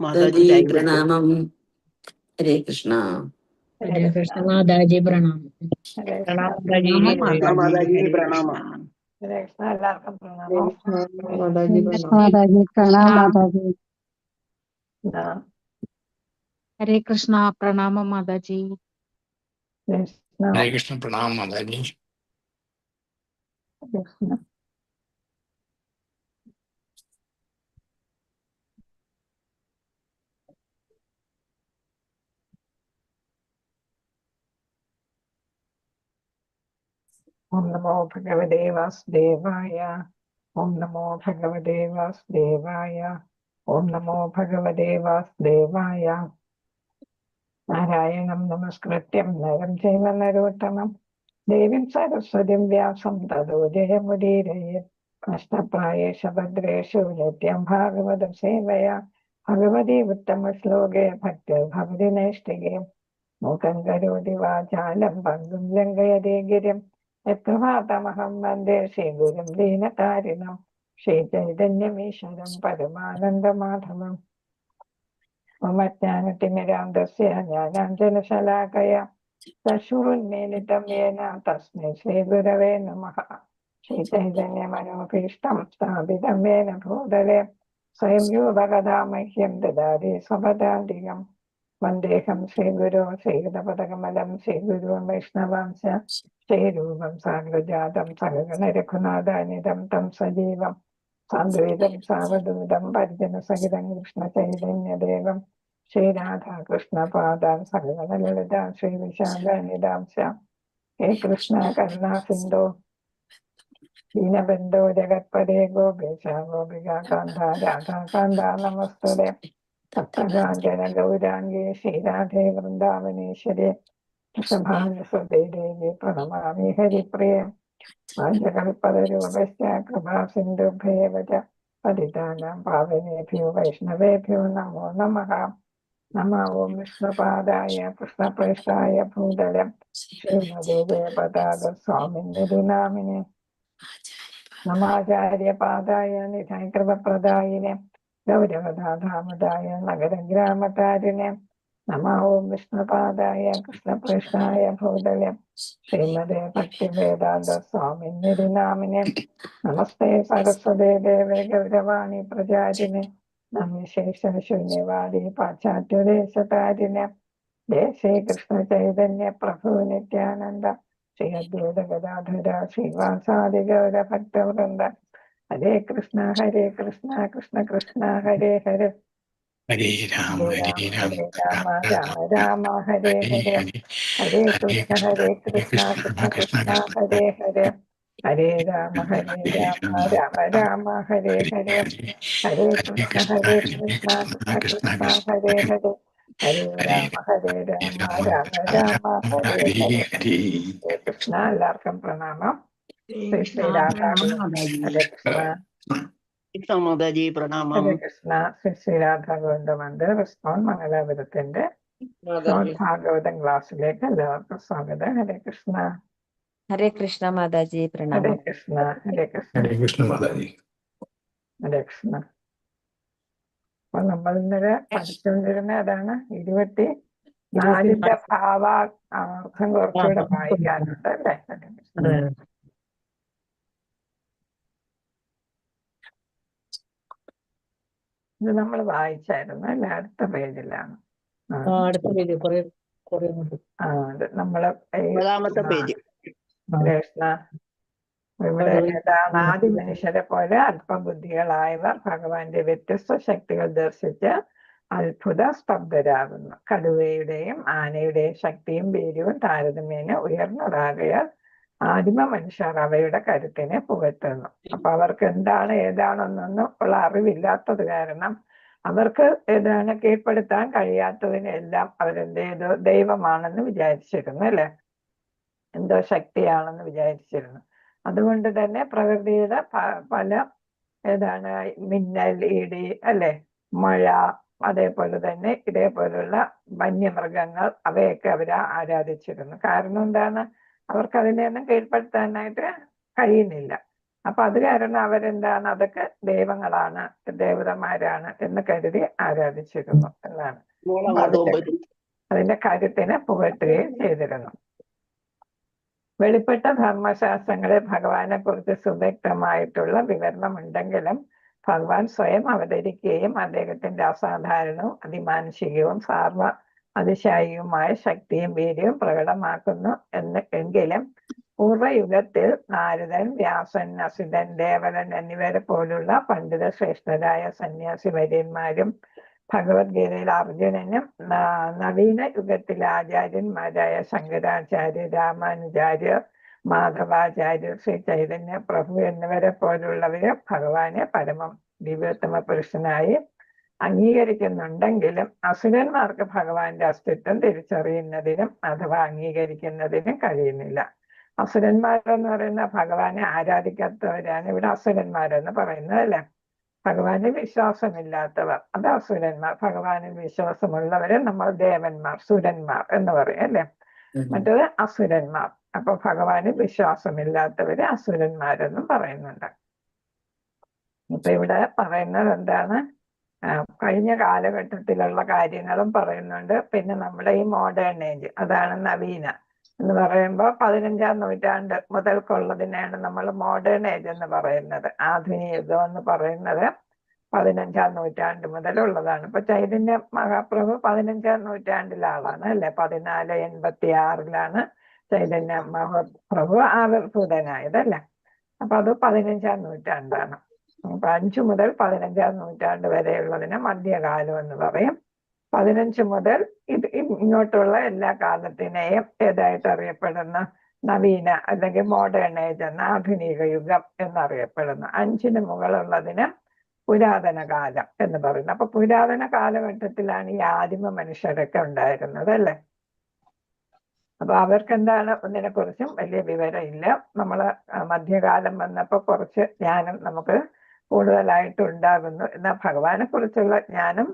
മാതാജി പ്രണാമം. ഹരേ കൃഷ്ണ. ഹരേ കൃഷ്ണ. മാതാജി പ്രണാമം. മാതാജി പ്രണാമം. ഹരേ കൃഷ്ണ. എല്ലാവർക്കും പ്രണാമം. മാതാജി പ്രണാമം. മാതാജി പ്രണാമം. മാതാജി ഹരേ കൃഷ്ണ. പ്രണാമം മാതാജി. ഹരേ കൃഷ്ണ. പ്രണാമം മാതാജി. ഓം നമോ ഭഗവതേ വാസുദേവായ. ഓം നമോ ഭഗവതേ വാസുദേവായ. ഓം നമോ ഭഗവതേ വാസുദേവായ. നാരായണം നമസ്കൃത്യം നരം ചൈവ നരോത്തമം ദേവീം സരസ്വതീം വ്യാസം തതോ ജയമുദീരയേത്. നഷ്ടപ്രായേഷ ഭദ്രേഷു നിത്യം ഭാഗവതം സേവയാ. ഭഗവതി ഉത്തമ ശ്ലോകേ ഭക്തിർഭവതി നൈഷ്ഠികേ. മൂകം കരോതി വാചാലം പങ്കും ലംഘയതേ ഗിരിം. യത്കൃപാതമഹം വന്ദേ ശ്രീഗുരും ദീനതാരിണം. ശ്രീചൈതന്യമീശ്വരം പരമാനന്ദമാധവം. മമ ജ്ഞാനതിമിരാന്തസ്യ ജ്ഞാനാഞ്ജനശലാകയാ ചക്ഷുരുന്മീലിതം യേന തസ്മൈ ശ്രീഗുരവേ നമഃ. ശ്രീചൈതന്യമനോഭീഷ്ടം സ്ഥാപിതം യേന ഭൂതലേ സ്വയം രൂപകഥാ മഹ്യം ദദാതി സ്വപദാന്തികം. വന്ദേഹം ശ്രീഗുരോ ശ്രീയുതപദകമലം ശ്രീഗുരുവും വൈഷ്ണവാംശ ശ്രീരൂപം സാഗ്രജാതം സഗഗണ രഘുനാഥാനിതം തം സജീവം സാന്ദ്വേദം സാവധൂതം പരിജനസഹിതം കൃഷ്ണചൈതന്യദേവം ശ്രീരാധാകൃഷ്ണപാദാൻ സഗഗണ ലളിതാ ശ്രീവിശാഖാനിതാംശ. ഹേ കൃഷ്ണ കരുണാ സിന്ധോ ദീനബന്ധോ ജഗത്പദേ ഗോപേശ ഗോപികാ കാന്ത രാധാകാന്ത നമസ്തുതേ. സപ്തകാഞ്ചന ഗൗരാംഗേ ശ്രീരാധേ വൃന്ദാവനേശ്വരേ വൃഷഭാനുസുതേ ദേവി പ്രണമാമി ഹരിപ്രിയേ. വാഞ്ചകൽപതരൂപശ്ച കൃപാ സിന്ധുഭ്യേവ ച പതിതാനാം പാവനേഭ്യോ വൈഷ്ണവേഭ്യോ നമോ നമഃ. നമോ ഓം വിഷ്ണുപാദായ കൃഷ്ണപ്രേഷ്ഠായ ഭൂതലം ശ്രീമതേ ജയപതാക സ്വാമിന്ദരി നാമിനെ. നമാചാര്യപാദായ നിധായ കൃപപ്രദായിനെ ഗൗരവധാധാമതായ നഗരഗ്രാമതാരിണെ. നമോ ഓം വിഷ്ണുപാദായ കൃഷ്ണപ്രേഷ്ഠായ ഭൂതലം ശ്രീമതേ ഭക്തിവേദാന്ത സ്വാമിന്ദരി നാമിനെ. നമസ്തേ സരസ്വതേ ദേവേ ഗൗരവാണി പ്രചാരിണെ. നമ്യശേഷശൂന്യവാദി പാശ്ചാത്യദേശതാരിണെ. ജയ ശ്രീകൃഷ്ണ ചൈതന്യ പ്രഭു നിത്യാനന്ദ ശ്രീ അദ്വൈത ഗദാധര ശ്രീവാസാദി ഗൗര ഭക്തവൃന്ദ. ഹരേ കൃഷ്ണ കൃഷ്ണ കൃഷ്ണ ഹരേ ഹരേ. ഹരേ രാമ ഹരേ രാമ ഹരേ രാമ രാമ രാമ ഹരേ ഹരേ. ഹരേ കൃഷ്ണ കൃഷ്ണ കൃഷ്ണ ഹരേ ഹരേ. ഹരേ രാമ രാമ രാമ ഹരേ ഹരേ. ഹരേ കൃഷ്ണ കൃഷ്ണ കൃഷ്ണ ഹരേ ഹരേ. ഹരേ രാമ രാമ രാമ ഹരേ ഹരേ. ഹരേ കൃഷ്ണ. എല്ലാവർക്കും പ്രണാമം. ശ്രീ ശ്രീരാധാ. ഹരേ കൃഷ്ണ. മാതാജി പ്രണാമം. ഹരേ കൃഷ്ണ. ശ്രീ ശ്രീരാധാ ഗോവിന്ദ മന്ദിർ റിസ്പോൺ മംഗലാപുരത്തിന്റെ ഭാഗവതം ക്ലാസ്സിലേക്ക് എല്ലാവർക്കും സ്വാഗതം. ഹരേ കൃഷ്ണ. ഹരേ കൃഷ്ണ മാതാജി ഹരേ പ്രണാമം. കൃഷ്ണ. ഹരേ കൃഷ്ണ. ഹരേ കൃഷ്ണ മാതാജി. ഹരേ കൃഷ്ണ. അപ്പൊ നമ്മൾ ഇന്നലെ പഠിച്ചുകൊണ്ടിരുന്ന അതാണ് 24 ഭാവാർത്ഥം കുറച്ചുകൂടെ വായിക്കാനുണ്ട് അല്ലേ. ഹരേ കൃഷ്ണ. ഇത് നമ്മൾ വായിച്ചായിരുന്നു അല്ലെ. അടുത്ത പേജിലാണ്. അടുത്ത പേജ് കുറെ അത് നമ്മള് ഒമ്പതാമത്തെ പേജ്. കൃഷ്ണ. ഇവിടെ ഏതാണ് ആദ്യ മനുഷ്യരെ പോലെ അല്പബുദ്ധികളായവർ ഭഗവാന്റെ വ്യത്യസ്ത ശക്തികൾ ദർശിച്ച് അത്ഭുത സ്തബ്ധരാകുന്നു. കടുവയുടെയും ആനയുടെയും ശക്തിയും വീര്യവും താരതമ്യേന ഉയർന്നതാകയാൽ ആദിമ മനുഷ്യർ അവയുടെ കരുത്തിനെ പുകഴ്ത്തുന്നു. അപ്പൊ അവർക്ക് എന്താണ് ഏതാണെന്നൊന്നും ഉള്ള അറിവില്ലാത്തത് കാരണം അവർക്ക് ഏതാണ് കീഴ്പ്പെടുത്താൻ കഴിയാത്തതിനെല്ലാം അവരെന്തേതോ ദൈവമാണെന്ന് വിചാരിച്ചിരുന്നു അല്ലെ. എന്തോ ശക്തിയാണെന്ന് വിചാരിച്ചിരുന്നു. അതുകൊണ്ട് തന്നെ പ്രകൃതിയുടെ പല ഏതാണ് മിന്നൽ, ഇടി അല്ലെ, മഴ, അതേപോലെ തന്നെ ഇതേപോലുള്ള വന്യമൃഗങ്ങൾ അവയൊക്കെ അവർ ആരാധിച്ചിരുന്നു. കാരണം എന്താണ്? അവർക്ക് അതിനെയൊന്നും കീഴ്പ്പെടുത്താനായിട്ട് കഴിയുന്നില്ല. അപ്പൊ അത് കാരണം അവരെന്താണ്, അതൊക്കെ ദൈവങ്ങളാണ്, ദേവതമാരാണ് എന്ന് കരുതി ആരാധിച്ചിരുന്നു എന്നാണ്. അപ്പൊ അതിന്റെ കരുത്തിനെ പുകഴ്ത്തുകയും ചെയ്തിരുന്നു. വെളിപ്പെട്ട ധർമ്മശാസ്ത്രങ്ങളിൽ ഭഗവാനെ കുറിച്ച് സുവ്യക്തമായിട്ടുള്ള വിവരണം ഉണ്ടെങ്കിലും ഭഗവാൻ സ്വയം അവതരിക്കുകയും അദ്ദേഹത്തിന്റെ അസാധാരണവും അതിമാനുഷികവും അതിശായിയുമായ ശക്തിയും വീര്യവും പ്രകടമാക്കുന്നു എങ്കിലും പൂർവ്വയുഗത്തിൽ നാരദൻ, വ്യാസൻ, അസിതൻ, ദേവലൻ എന്നിവരെ പോലുള്ള പണ്ഡിത ശ്രേഷ്ഠരായ സന്യാസി വര്യന്മാരും ഭഗവത്ഗീതയിൽ അർജുനനും നവീന യുഗത്തിലെ ആചാര്യന്മാരായ ശങ്കരാചാര്യ, രാമാനുചാര്യർ, മാധവാചാര്യർ, ശ്രീ ചൈതന്യ പ്രഭു എന്നിവരെ പോലുള്ളവര് ഭഗവാനെ പരമം ദിവ്യോത്തമ പുരുഷനായി അംഗീകരിക്കുന്നുണ്ടെങ്കിലും അസുരന്മാർക്ക് ഭഗവാന്റെ അസ്തിത്വം തിരിച്ചറിയുന്നതിനും അഥവാ അംഗീകരിക്കുന്നതിനും കഴിയുന്നില്ല. അസുരന്മാരെന്ന് പറയുന്ന ഭഗവാനെ ആരാധിക്കാത്തവരാണ് ഇവിടെ അസുരന്മാരെന്ന് പറയുന്നത് അല്ലെ. ഭഗവാനിൽ വിശ്വാസമില്ലാത്തവർ അത് അസുരന്മാർ. ഭഗവാനിൽ വിശ്വാസമുള്ളവരെ നമ്മൾ ദേവന്മാർ, സുരന്മാർ എന്ന് പറയും അല്ലെ. മറ്റത് അസുരന്മാർ. അപ്പൊ ഭഗവാനിൽ വിശ്വാസമില്ലാത്തവരെ അസുരന്മാരെന്നും പറയുന്നുണ്ട്. ഇപ്പൊ ഇവിടെ പറയുന്നത് എന്താണ്, കഴിഞ്ഞ കാലഘട്ടത്തിലുള്ള കാര്യങ്ങളും പറയുന്നുണ്ട്. പിന്നെ നമ്മുടെ ഈ മോഡേൺ ഏജ്, അതാണ് നവീന എന്ന് പറയുമ്പോൾ 15ാം നൂറ്റാണ്ട് മുതൽക്കുള്ളതിനെയാണ് നമ്മൾ മോഡേൺ ഏജ് എന്ന് പറയുന്നത്. ആധുനിക യുഗം എന്ന് പറയുന്നത് 15ാം നൂറ്റാണ്ട് മുതലുള്ളതാണ്. ഇപ്പൊ ചൈതന്യ മഹാപ്രഭു 15ാം നൂറ്റാണ്ടിലെ ആളാണ് അല്ലെ. 1486 ചൈതന്യ മഹാപ്രഭു ആവിർഭൂതനായതല്ലേ. അപ്പൊ അത് 15ാം നൂറ്റാണ്ടാണ്. അപ്പൊ 5 മുതൽ 15ാം നൂറ്റാണ്ട് വരെയുള്ളതിനെ മധ്യകാലം എന്ന് പറയും. 15 മുതൽ ഇങ്ങോട്ടുള്ള എല്ലാ കാലത്തിനെയും ഏതായിട്ട് അറിയപ്പെടുന്ന നവീന അല്ലെങ്കിൽ മോഡേൺ ഏജ് എന്ന ആധുനിക യുഗം എന്നറിയപ്പെടുന്നു. 5ന് മുകളുള്ളതിന് പുരാതന കാലം എന്ന് പറയുന്നത്. അപ്പൊ പുരാതന കാലഘട്ടത്തിലാണ് ഈ ആദിമ മനുഷ്യരൊക്കെ ഉണ്ടായിരുന്നത് അല്ലെ. അപ്പൊ അവർക്ക് എന്താണ്, ഒന്നിനെ കുറിച്ചും വലിയ വിവരം ഇല്ല. നമ്മള് മധ്യകാലം വന്നപ്പോ കുറച്ച് ജ്ഞാനം നമുക്ക് കൂടുതലായിട്ട് ഉണ്ടാകുന്നു. എന്നാൽ ഭഗവാനെ കുറിച്ചുള്ള ജ്ഞാനം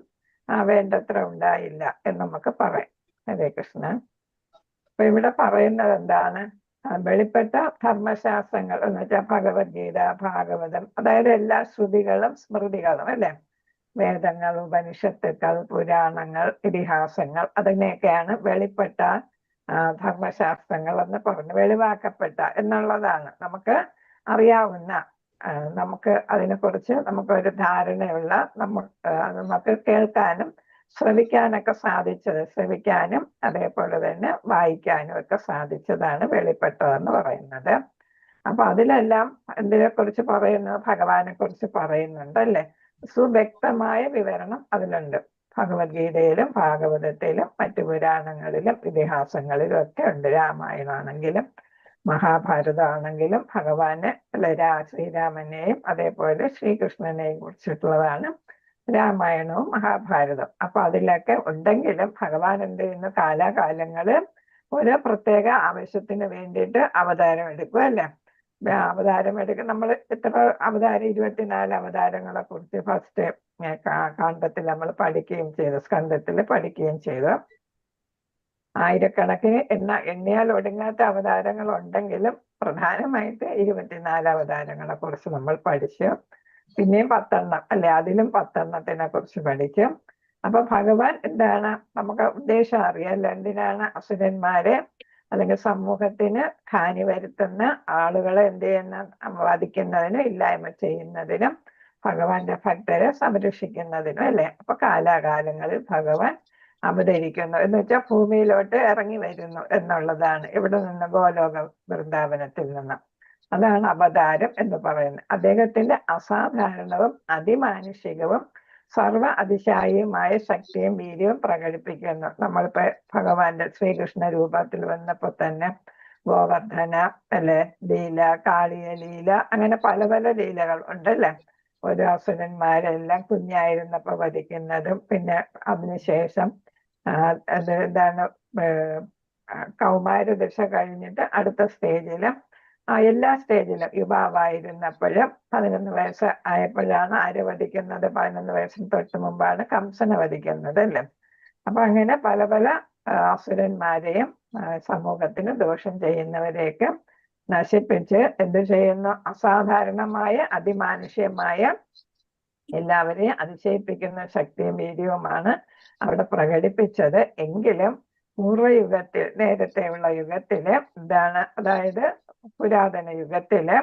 വേണ്ടത്ര ഉണ്ടായില്ല എന്ന് നമുക്ക് പറയാം. ഹരേ കൃഷ്ണ. അപ്പൊ ഇവിടെ പറയുന്നത് എന്താണ്, വെളിപ്പെട്ട ധർമ്മശാസ്ത്രങ്ങൾ എന്ന് വെച്ചാൽ ഭഗവത്ഗീത, ഭാഗവതം, അതായത് എല്ലാ ശ്രുതികളും സ്മൃതികളും അല്ലെ. വേദങ്ങൾ, ഉപനിഷത്തുക്കൾ, പുരാണങ്ങൾ, ഇതിഹാസങ്ങൾ, അതിനെയൊക്കെയാണ് വെളിപ്പെട്ട ധർമ്മശാസ്ത്രങ്ങൾ എന്ന് പറഞ്ഞു. വെളിവാക്കപ്പെട്ട എന്നുള്ളതാണ് നമുക്ക് അറിയാവുന്ന, നമുക്ക് അതിനെക്കുറിച്ച് നമുക്കൊരു ധാരണയുള്ള, നമുക്ക് കേൾക്കാനും ശ്രവിക്കാനൊക്കെ സാധിച്ചത്, ശ്രവിക്കാനും അതേപോലെ തന്നെ വായിക്കാനും ഒക്കെ സാധിച്ചതാണ് വെളിപ്പെട്ടതെന്ന് പറയുന്നത്. അപ്പൊ അതിലെല്ലാം എന്തിനെ കുറിച്ച് പറയുന്നു, ഭഗവാനെ കുറിച്ച് പറയുന്നുണ്ട് അല്ലെ. സുവ്യക്തമായ വിവരണം അതിലുണ്ട്. ഭഗവത്ഗീതയിലും ഭാഗവതത്തിലും മറ്റു പുരാണങ്ങളിലും ഇതിഹാസങ്ങളിലും ഒക്കെ ഉണ്ട്. രാമായണമാണെങ്കിലും മഹാഭാരതമാണെങ്കിലും ഭഗവാനെ ശ്രീരാമനെയും അതേപോലെ ശ്രീകൃഷ്ണനെയും കുറിച്ചിട്ടുള്ളതാണ് രാമായണവും മഹാഭാരതം. അപ്പൊ അതിലൊക്കെ ഉണ്ടെങ്കിലും ഭഗവാൻ എന്ത് ചെയ്യുന്നു, കാലാകാലങ്ങള് ഒരു പ്രത്യേക ആവശ്യത്തിന് വേണ്ടിയിട്ട് അവതാരം എടുക്കും അല്ലെ. അവതാരം എടുക്കും. നമ്മൾ എത്ര അവതാരം, 24 അവതാരങ്ങളെ കുറിച്ച് ഫസ്റ്റ് കാണ്ഡത്തിൽ നമ്മൾ പഠിക്കുകയും ചെയ്തു, സ്കന്ധത്തിൽ പഠിക്കുകയും ചെയ്തു. ആയിരക്കണക്കിന് എണ്ണിയാൽ ഒടുങ്ങാത്ത അവതാരങ്ങൾ ഉണ്ടെങ്കിലും പ്രധാനമായിട്ട് 24 അവതാരങ്ങളെ കുറിച്ച് നമ്മൾ പഠിച്ചു. പിന്നെയും 10 അല്ലെ, അതിലും 10 കുറിച്ച് പഠിച്ചു. അപ്പൊ ഭഗവാൻ എന്താണ്, നമുക്ക് ഉദ്ദേശം അറിയാലോ. എന്തിനാണ് അസുരന്മാരെ അല്ലെങ്കിൽ സമൂഹത്തിന് ഹാനി വരുത്തുന്ന ആളുകളെ എന്ത് ചെയ്യുന്ന, വധിക്കുന്നതിനും ഇല്ലായ്മ ചെയ്യുന്നതിനും ഭഗവാന്റെ ഭക്തരെ സംരക്ഷിക്കുന്നതിനും അല്ലെ. അപ്പൊ കാലാകാലങ്ങളിൽ ഭഗവാൻ അവതരിക്കുന്നു എന്ന് വെച്ചാൽ ഭൂമിയിലോട്ട് ഇറങ്ങി വരുന്നു എന്നുള്ളതാണ്. ഇവിടെ നിന്ന് ഗോലോക വൃന്ദാവനത്തിൽ നിന്ന്, അതാണ് അവതാരം എന്ന് പറയുന്നത്. അദ്ദേഹത്തിന്റെ അസാധാരണവും അതിമാനുഷികവും സർവ അതിശായിയുമായ ശക്തിയും വീര്യവും പ്രകടിപ്പിക്കുന്നു. നമ്മളിപ്പോ ഭഗവാന്റെ ശ്രീകൃഷ്ണ രൂപത്തിൽ വന്നപ്പോ തന്നെ ഗോവർദ്ധന അല്ലെ, ലീല, കാളിയ ലീല, അങ്ങനെ പല പല ലീലകൾ ഉണ്ടല്ലേ. ഓരോ അസുരന്മാരെല്ലാം കുഞ്ഞായിരുന്നപ്പോ വധിക്കുന്നതും, പിന്നെ അതിനുശേഷം എന്താണ് കൗമാരദശ കഴിഞ്ഞിട്ട് അടുത്ത സ്റ്റേജിലും എല്ലാ സ്റ്റേജിലും യുവാവായിരുന്നപ്പോഴും 11 വയസ്സ് ആയപ്പോഴാണ് ആര് വധിക്കുന്നത്, 11 വയസ്സിന് തൊട്ട് മുമ്പാണ് കംസനെ വധിക്കുന്നത് അല്ലേ. അപ്പൊ അങ്ങനെ പല പല അസുരന്മാരെയും സമൂഹത്തിന് ദോഷം ചെയ്യുന്നവരെയൊക്കെ നശിപ്പിച്ച് എന്ത് ചെയ്യുന്നു? അസാധാരണമായ അതിമാനുഷ്യമായ എല്ലാവരെയും അതിശയിപ്പിക്കുന്ന ശക്തിയും വീര്യവുമാണ് അവിടെ പ്രകടിപ്പിച്ചത്. എങ്കിലും പൂർവ്വയുഗത്തിൽ, നേരത്തെയുള്ള യുഗത്തില് എന്താണ്, അതായത് പുരാതന യുഗത്തില്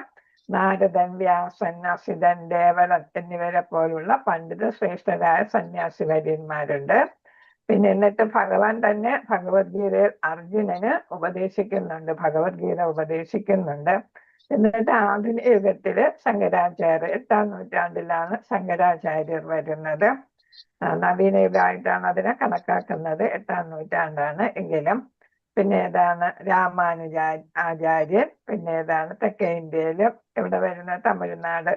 നാരദൻ, വ്യാസൻ, അസിതൻ, ദേവലൻ എന്നിവരെ പോലുള്ള പണ്ഡിത ശ്രേഷ്ഠരായ സന്യാസി വര്യന്മാരുണ്ട്. പിന്നെ എന്നിട്ട് ഭഗവാൻ തന്നെ ഭഗവത്ഗീതയിൽ അർജുനന് ഉപദേശിക്കുന്നുണ്ട്, ഭഗവത്ഗീത ഉപദേശിക്കുന്നുണ്ട്. എന്നിട്ട് ആധുനിക യുഗത്തില് ശങ്കരാചാര്യർ, 8ാം നൂറ്റാണ്ടിലാണ് ശങ്കരാചാര്യർ വരുന്നത്. നവീന യുഗമായിട്ടാണ് അതിനെ കണക്കാക്കുന്നത്, 8ാം നൂറ്റാണ്ടാണ്. എങ്കിലും പിന്നെ ഏതാണ് ആചാര്യൻ, പിന്നെ ഏതാണ് തെക്കേ ഇന്ത്യയിലും ഇവിടെ വരുന്നത് തമിഴ്നാട്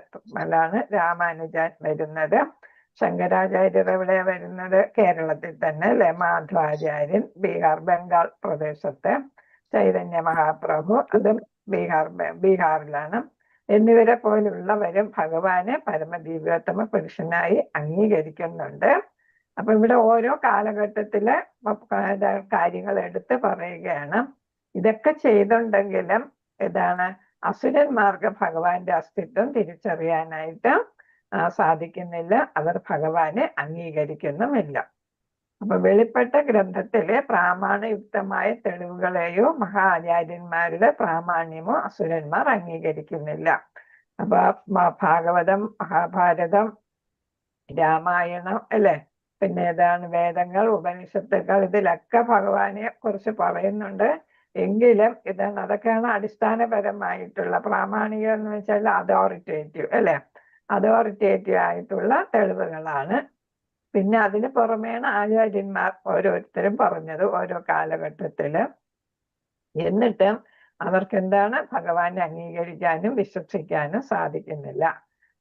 രാമാനുജൻ വരുന്നത്. ശങ്കരാചാര്യർ എവിടെ വരുന്നത്? കേരളത്തിൽ തന്നെ അല്ലെ. മാധവാചാര്യൻ ബംഗാൾ പ്രദേശത്ത്, ചൈതന്യ മഹാപ്രഭു അതും ബീഹാറിലാണ്. എന്നിവരെ പോലുള്ളവരും ഭഗവാനെ പരമദിവ്യോത്തമ പുരുഷനായി അംഗീകരിക്കുന്നുണ്ട്. അപ്പൊ ഇവിടെ ഓരോ കാലഘട്ടത്തിലെ കാര്യങ്ങൾ എടുത്ത് പറയുകയാണ്. ഇതൊക്കെ ചെയ്തുണ്ടെങ്കിലും ഏതാണ്, അസുരന്മാർക്ക് ഭഗവാന്റെ അസ്തിത്വം തിരിച്ചറിയാനായിട്ട് സാധിക്കുന്നില്ല. അവർ ഭഗവാനെ അംഗീകരിക്കുന്നുമില്ല. അപ്പൊ വെളിപ്പെട്ട ഗ്രന്ഥത്തിലെ പ്രാമാണയുക്തമായ തെളിവുകളെയോ മഹാചാര്യന്മാരുടെ പ്രാമാണ്യമോ അസുരന്മാർ അംഗീകരിക്കുന്നില്ല. അപ്പൊ ഭാഗവതം, മഹാഭാരതം, രാമായണം അല്ലെ, പിന്നെ ഏതാണ് വേദങ്ങൾ, ഉപനിഷത്തുക്കൾ, ഇതിലൊക്കെ ഭഗവാനെ കുറിച്ച് പറയുന്നുണ്ട്. എങ്കിലും ഇതാണ്, അതൊക്കെയാണ് അടിസ്ഥാനപരമായിട്ടുള്ള പ്രാമാണികം എന്ന് വെച്ചാൽ അതോറിറ്റേറ്റീവ് അല്ലെ, അതോറിറ്റേറ്റീവ് ആയിട്ടുള്ള തെളിവുകളാണ്. പിന്നെ അതിന് പുറമേണ് ആചാര്യന്മാർ ഓരോരുത്തരും പറഞ്ഞത് ഓരോ കാലഘട്ടത്തില്. എന്നിട്ടും അവർക്ക് എന്താണ്, ഭഗവാനെ അംഗീകരിക്കാനും വിശ്വസിക്കാനും സാധിക്കുന്നില്ല.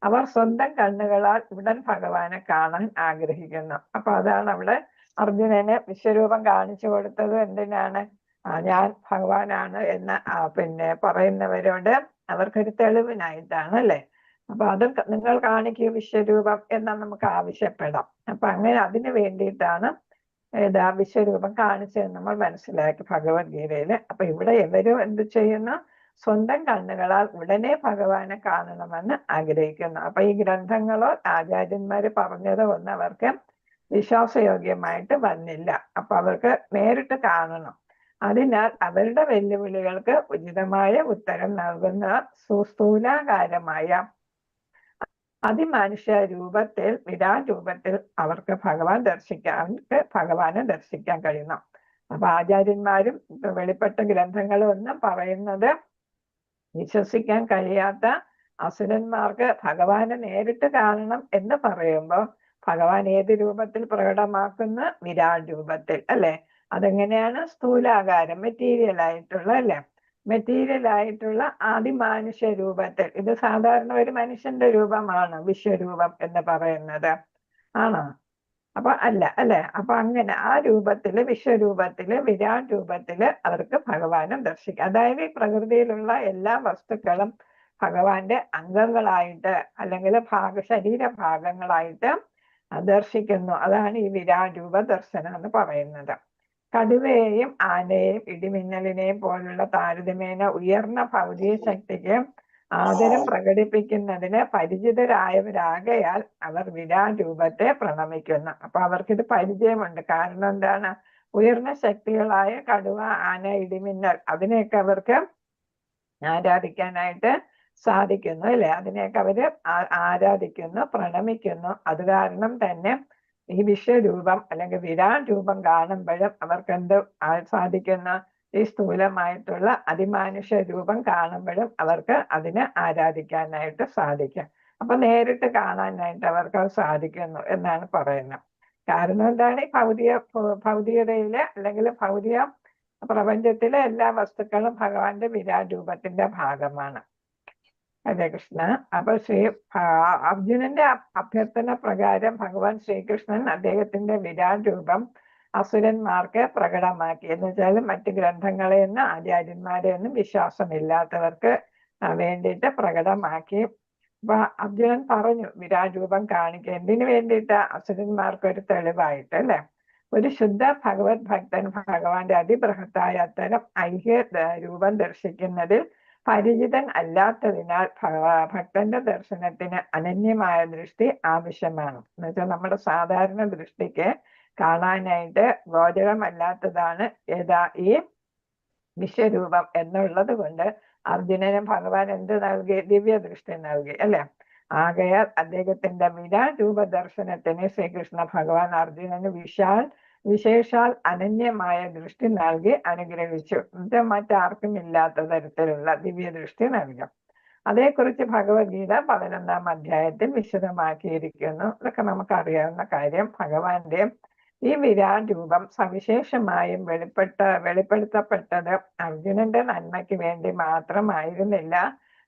അവർ സ്വന്തം കണ്ണുകളാൽ ഉടൻ ഭഗവാനെ കാണാൻ ആഗ്രഹിക്കുന്നു. അപ്പൊ അതാണ് അവിടെ അർജുനന് വിശ്വരൂപം കാണിച്ചു കൊടുത്തത്. എന്തിനാണ്? ഞാൻ ഭഗവാനാണ് എന്ന് പിന്നെ പറയുന്നവരോട് അവർക്കൊരു തെളിവിനായിട്ടാണ് അല്ലെ. അപ്പൊ അത് നിങ്ങൾ കാണിക്കുക വിശ്വരൂപം എന്ന് നമുക്ക് ആവശ്യപ്പെടാം. അപ്പൊ അങ്ങനെ അതിന് വേണ്ടിയിട്ടാണ് വിശ്വരൂപം കാണിച്ചതെന്ന് നമ്മൾ മനസ്സിലാക്കി ഭഗവത്ഗീതയില്. അപ്പൊ ഇവിടെ എവരും എന്ത് ചെയ്യുന്നു? സ്വന്തം കണ്ണുകളാൽ ഉടനെ ഭഗവാനെ കാണണമെന്ന് ആഗ്രഹിക്കുന്നു. അപ്പൊ ഈ ഗ്രന്ഥങ്ങളോ ആചാര്യന്മാര് പറഞ്ഞതോ ഒന്നും അവർക്ക് വിശ്വാസയോഗ്യമായിട്ട് വന്നില്ല. അപ്പൊ അവർക്ക് നേരിട്ട് കാണണം. അതിനാൽ അവരുടെ വെല്ലുവിളികൾക്ക് ഉചിതമായ ഉത്തരം നൽകുന്ന സുസ്ഥൂലാകാരമായ അതിമനുഷ്യ രൂപത്തിൽ, വിരാട് രൂപത്തിൽ അവർക്ക് ഭഗവാനെ ദർശിക്കാൻ കഴിയണം. അപ്പൊ ആചാര്യന്മാരും വെളിപ്പെട്ട ഗ്രന്ഥങ്ങളും ഒന്നും പറയുന്നത് വിശ്വസിക്കാൻ കഴിയാത്ത അസുരന്മാർക്ക് ഭഗവാനെ നേരിട്ട് കാണണം എന്ന് പറയുമ്പോൾ ഭഗവാൻ ഏത് രൂപത്തിൽ പ്രകടമാക്കുന്ന? വിരാട് രൂപത്തിൽ അല്ലെ. അതെങ്ങനെയാണ്? സ്ഥൂലാകാരം, മെറ്റീരിയൽ ആയിട്ടുള്ള അല്ലെ, മെറ്റീരിയൽ ആയിട്ടുള്ള ആദിമാനുഷ്യ രൂപത്തിൽ. ഇത് സാധാരണ ഒരു മനുഷ്യന്റെ രൂപമാണ് വിശ്വരൂപം എന്ന് പറയുന്നത്, ആണോ? അപ്പൊ അല്ല അല്ലെ. അപ്പൊ അങ്ങനെ ആ രൂപത്തില്, വിശ്വരൂപത്തില്, വിരാട് രൂപത്തില് അവർക്ക് ഭഗവാനെ ദർശിക്കാം. അതായത് ഈ പ്രകൃതിയിലുള്ള എല്ലാ വസ്തുക്കളും ഭഗവാന്റെ അംഗങ്ങളായിട്ട് അല്ലെങ്കിൽ ശരീരഭാഗങ്ങളായിട്ട് ദർശിക്കുന്നു. അതാണ് ഈ വിരാട് രൂപ ദർശനം എന്ന് പറയുന്നത്. കടുവയെയും ആനയെയും ഇടിമിന്നലിനെയും പോലുള്ള താരതമ്യേന ഉയർന്ന ഭൗതിക ശക്തിക്ക് ആദരം പ്രകടിപ്പിക്കുന്നതിന് പരിചിതരായവരാകയാൽ അവർ വിരാട് രൂപത്തെ പ്രണമിക്കുന്നു. അപ്പൊ അവർക്കിത് പരിചയമുണ്ട്. കാരണം എന്താണ്? ഉയർന്ന ശക്തികളായ കടുവ, ആന, ഇടിമിന്നൽ അതിനെയൊക്കെ അവർക്ക് ആരാധിക്കാനായിട്ട് സാധിക്കുന്നു അല്ലെ. അതിനെയൊക്കെ അവര് ആരാധിക്കുന്നു, പ്രണമിക്കുന്നു. അത് കാരണം തന്നെ ഈ വിശ്വരൂപം അല്ലെങ്കിൽ വിരാട് രൂപം കാണുമ്പോഴും അവർക്ക് എന്ത് സാധിക്കുന്നു? ഈ സ്ഥൂലമായിട്ടുള്ള അതിമാനുഷ്യ രൂപം കാണുമ്പോഴും അവർക്ക് അതിനെ ആരാധിക്കാനായിട്ട് സാധിക്കും. അപ്പൊ നേരിട്ട് കാണാനായിട്ട് അവർക്ക് അത് സാധിക്കുന്നു എന്നാണ് പറയുന്നത്. കാരണം എന്താണ്? ഈ ഭൗതികതയിലെ അല്ലെങ്കിൽ ഭൗതിക പ്രപഞ്ചത്തിലെ എല്ലാ വസ്തുക്കളും ഭഗവാന്റെ വിരാട് രൂപത്തിന്റെ ഭാഗമാണ്. ഹരേ കൃഷ്ണ. അപ്പൊ അർജുനന്റെ അഭ്യർത്ഥന പ്രകാരം ഭഗവാൻ ശ്രീകൃഷ്ണൻ അദ്ദേഹത്തിന്റെ വിരാട് രൂപം അസുരന്മാർക്ക് പ്രകടമാക്കി. എന്ന് വെച്ചാൽ മറ്റു ഗ്രന്ഥങ്ങളെയൊന്നും ആചാര്യന്മാരെയൊന്നും വിശ്വാസമില്ലാത്തവർക്ക് വേണ്ടിയിട്ട് പ്രകടമാക്കി. അപ്പൊ അർജുനൻ പറഞ്ഞു വിരാട് രൂപം കാണിക്കുക. എന്തിനു വേണ്ടിയിട്ട്? അസുരന്മാർക്ക് ഒരു തെളിവായിട്ട് അല്ലെ. ഒരു ശുദ്ധ ഭഗവത് ഭക്തൻ ഭഗവാന്റെ അതിബൃഹത്തായ അത്തരം ഐക്യ രൂപം ദർശിക്കുന്നതിൽ പരിചിതൻ അല്ലാത്തതിനാൽ ഭക്തന്റെ ദർശനത്തിന് അനന്യമായ ദൃഷ്ടി ആവശ്യമാണ്. എന്ന് വെച്ചാൽ നമ്മുടെ സാധാരണ ദൃഷ്ടിക്ക് കാണാനായിട്ട് ഗോചരമല്ലാത്തതാണ് ഈ വിശ്വരൂപം എന്നുള്ളത് കൊണ്ട് അർജുനനും ഭഗവാൻ എന്ത് നൽകി? ദിവ്യ ദൃഷ്ടി നൽകി, അല്ലെ? ആകയാൽ അദ്ദേഹത്തിന്റെ വിരാട് രൂപ ദർശനത്തിന് ശ്രീകൃഷ്ണ ഭഗവാൻ അർജുനന് വിശേഷാൽ അനന്യമായ ദൃഷ്ടി നൽകി അനുഗ്രഹിച്ചു. ഇത് മറ്റാർക്കും ഇല്ലാത്ത തരത്തിലുള്ള ദിവ്യ ദൃഷ്ടി നൽകും. അതേക്കുറിച്ച് ഭഗവത്ഗീത 11-ാം അധ്യായത്തിൽ വിശദമാക്കിയിരിക്കുന്നു. ഇതൊക്കെ നമുക്കറിയാവുന്ന കാര്യം. ഭഗവാന്റെ ഈ വിരാട് രൂപം സവിശേഷമായും വെളിപ്പെടുത്തപ്പെട്ടത് അർജുനന്റെ നന്മയ്ക്ക് വേണ്ടി മാത്രമായിരുന്നില്ല,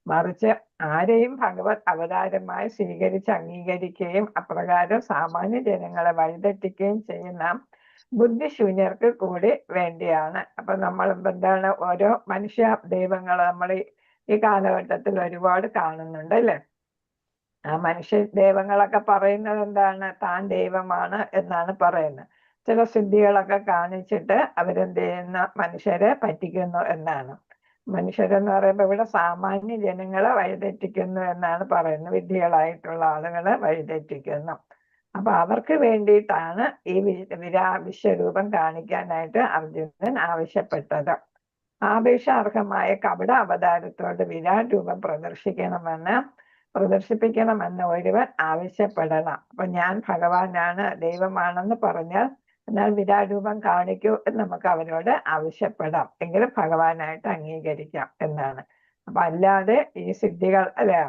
മറിച്ച് ആരെയും ഭഗവത് അവതാരമായി സ്വീകരിച്ച് അംഗീകരിക്കുകയും അപ്രകാരം സാമാന്യ ജനങ്ങളെ വഴിതെറ്റിക്കുകയും ചെയ്യുന്ന ബുദ്ധിശൂന്യർക്ക് കൂടി വേണ്ടിയാണ്. അപ്പൊ നമ്മൾ എന്താണ്, ഓരോ മനുഷ്യ ദൈവങ്ങൾ നമ്മൾ ഈ കാലഘട്ടത്തിൽ ഒരുപാട് കാണുന്നുണ്ട്, അല്ലെ? ആ മനുഷ്യ ദൈവങ്ങളൊക്കെ പറയുന്നത് എന്താണ്? താൻ ദൈവമാണ് എന്നാണ് പറയുന്നത്. ചില സിദ്ധികളൊക്കെ കാണിച്ചിട്ട് അവരെന്ത് ചെയ്യുന്ന മനുഷ്യരെ പറ്റിക്കുന്നു എന്നാണ്. മനുഷ്യരെന്ന് പറയുമ്പോൾ ഇവിടെ സാമാന്യ ജനങ്ങളെ വഴിതെറ്റിക്കുന്നു എന്നാണ് പറയുന്നത്. വിദ്യകളായിട്ടുള്ള ആളുകളെ വഴിതെറ്റിക്കുന്നു. അപ്പൊ അവർക്ക് വേണ്ടിയിട്ടാണ് ഈ വിശ്വരൂപം കാണിക്കാനായിട്ട് അർജുനൻ ആവശ്യപ്പെട്ടത്. ആപേക്ഷാർഹമായ കപട അവതാരത്തോട് വിരാട് രൂപം പ്രദർശിപ്പിക്കണമെന്ന് ഒരുവൻ ആവശ്യപ്പെടണം. അപ്പൊ ഞാൻ ഭഗവാനാണ്, ദൈവമാണെന്ന് പറഞ്ഞാൽ എന്നാൽ വിരാട് രൂപം കാണിക്കൂ എന്ന് നമുക്ക് അവരോട് ആവശ്യപ്പെടാം. എങ്കിലും ഭഗവാനായിട്ട് അംഗീകരിക്കാം എന്നാണ്. അപ്പൊ അല്ലാതെ ഈ സിദ്ധികൾ, അല്ലെ,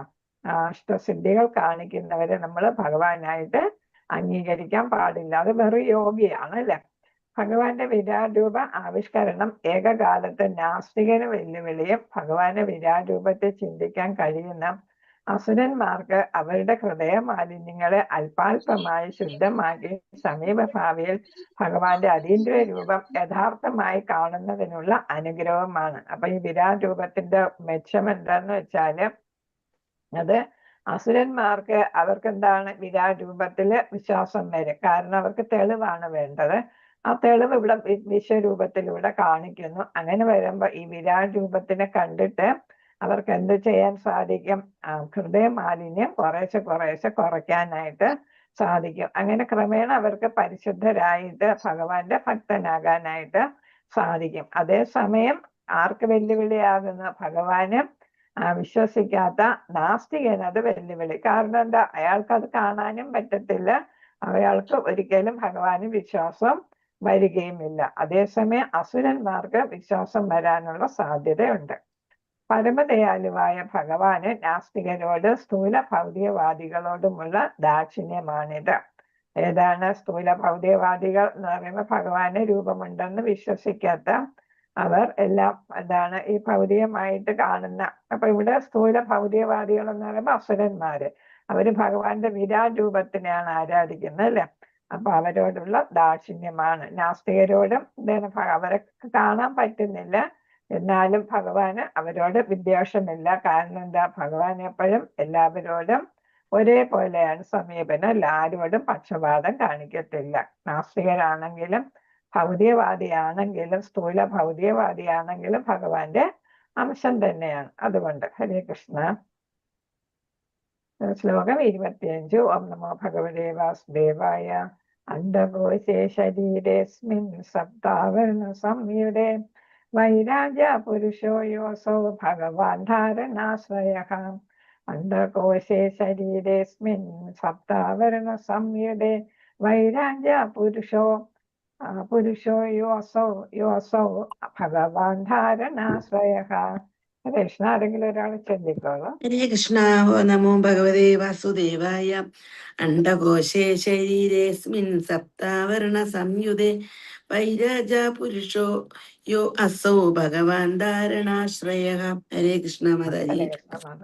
അഷ്ടസിദ്ധികൾ കാണിക്കുന്നവരെ നമ്മൾ ഭഗവാനായിട്ട് അംഗീകരിക്കാൻ പാടില്ല. അത് വെറും യോഗിയാണ്, അല്ലെ? ഭഗവാന്റെ വിരാട് രൂപ ആവിഷ്കരണം ഏകകാലത്ത് നാസ്തികന് വെല്ലുവിളിയും ഭഗവാന്റെ വിരാട് രൂപത്തെ ചിന്തിക്കാൻ കഴിയുന്ന അസുരന്മാർക്ക് അവരുടെ ഹൃദയ മാലിന്യങ്ങളെ അല്പാൽപമായി ശുദ്ധമാക്കി സമീപഭാവിയിൽ ഭഗവാന്റെ അതീന്ദ്രിയ രൂപം യഥാർത്ഥമായി കാണുന്നതിനുള്ള അനുഗ്രഹമാണ്. അപ്പൊ ഈ വിരാട് രൂപത്തിന്റെ മെച്ചം എന്താന്ന് വെച്ചാല് അത് അസുരന്മാർക്ക് അവർക്ക് എന്താണ്, വിരാട് രൂപത്തില് വിശ്വാസം വരും. കാരണം അവർക്ക് തെളിവാണ് വേണ്ടത്. ആ തെളിവ് ഇവിടെ വിശ്വരൂപത്തിലൂടെ കാണിക്കുന്നു. അങ്ങനെ വരുമ്പോ ഈ വിരാട് രൂപത്തിനെ കണ്ടിട്ട് അവർക്ക് എന്ത് ചെയ്യാൻ സാധിക്കും? ഹൃദയ മാലിന്യം കുറേശ്ശെ കുറയ്ക്കാനായിട്ട് സാധിക്കും. അങ്ങനെ ക്രമേണ അവർക്ക് പരിശുദ്ധരായിട്ട് ഭഗവാന്റെ ഭക്തനാകാനായിട്ട് സാധിക്കും. അതേസമയം ആർക്ക് വെല്ലുവിളിയാകുന്ന? ഭഗവാന് വിശ്വസിക്കാത്ത നാസ്തികനത് വെല്ലുവിളി. കാരണം എന്താ? അയാൾക്കത് കാണാനും പറ്റത്തില്ല, അയാൾക്ക് ഒരിക്കലും ഭഗവാന് വിശ്വാസം വരികയുമില്ല. അതേസമയം അസുരന്മാർക്ക് വിശ്വാസം വരാനുള്ള സാധ്യതയുണ്ട്. പരമദയാലുവായ ഭഗവാന് നാസ്തികരോട് സ്ഥൂല ഭൗതികവാദികളോടുമുള്ള ദാക്ഷിണ്യമാണിത്. ഏതാണ് സ്ഥൂല ഭൗതികവാദികൾ എന്ന് പറയുമ്പോൾ ഭഗവാന് രൂപമുണ്ടെന്ന് വിശ്വസിക്കാത്ത അവർ എല്ലാം എന്താണ് ഈ ഭൗതികമായിട്ട് കാണുന്ന. അപ്പൊ ഇവിടെ സ്ഥൂല ഭൗതികവാദികൾ എന്ന് പറയുമ്പോൾ അസുരന്മാര്, അവര് ഭഗവാന്റെ വിരാട് രൂപത്തിനെയാണ് ആരാധിക്കുന്നത്, അല്ലെ? അപ്പൊ അവരോടുള്ള ദാക്ഷിണ്യമാണ്. നാസ്തികരോടും അവരെ കാണാൻ പറ്റുന്നില്ല, എന്നാലും ഭഗവാന് അവരോട് വിദ്വേഷമില്ല. കാരണം എന്താ? ഭഗവാൻ എപ്പോഴും എല്ലാവരോടും ഒരേപോലെയാണ് സമീപനം. ആരോടും പക്ഷപാതം കാണിക്കത്തില്ല. നാസ്തികരാണെങ്കിലും ഭൗതികവാദിയാണെങ്കിലും സ്ഥൂല ഭൗതികവാദിയാണെങ്കിലും ഭഗവാന്റെ അംശം തന്നെയാണ്. അതുകൊണ്ട് ഹരേ കൃഷ്ണ. ശ്ലോകം 25. ഓം നമോ ഭഗവതേ വാസുദേവായ. അണ്ഡകോശേ ശരീരേസ്മിൻ സപ്താവരണ സംയുതേ വൈരാജ്യ പുരുഷോ യോസോ ഭഗവാൻ ധാരണാശ്രയഃ. അണ്ഡകോശേ ശരീരേസ്മിൻ സപ്താവരണ സംയുതേ വൈരാജ്യ പുരുഷോ യോസോ ഭഗവാൻ ധാരണാശ്രയഃ. കൃഷ്ണ, ആരെങ്കിലും ഒരാൾ ചൊല്ലിക്കോളൂ. ഹരേ കൃഷ്ണ. ഓ നമോ ഭഗവതേ വാസുദേവായ. അണ്ഡകോശേ ശരീരേസ്മിൻ സപ്താവരണ സംയുതേ വൈരാജ പുരുഷോ യോ അസോ ഭഗവാൻ ധാരണാശ്രയഃ. ഹരേ കൃഷ്ണ മാതാജി. ഹരേ കൃഷ്ണ മാത.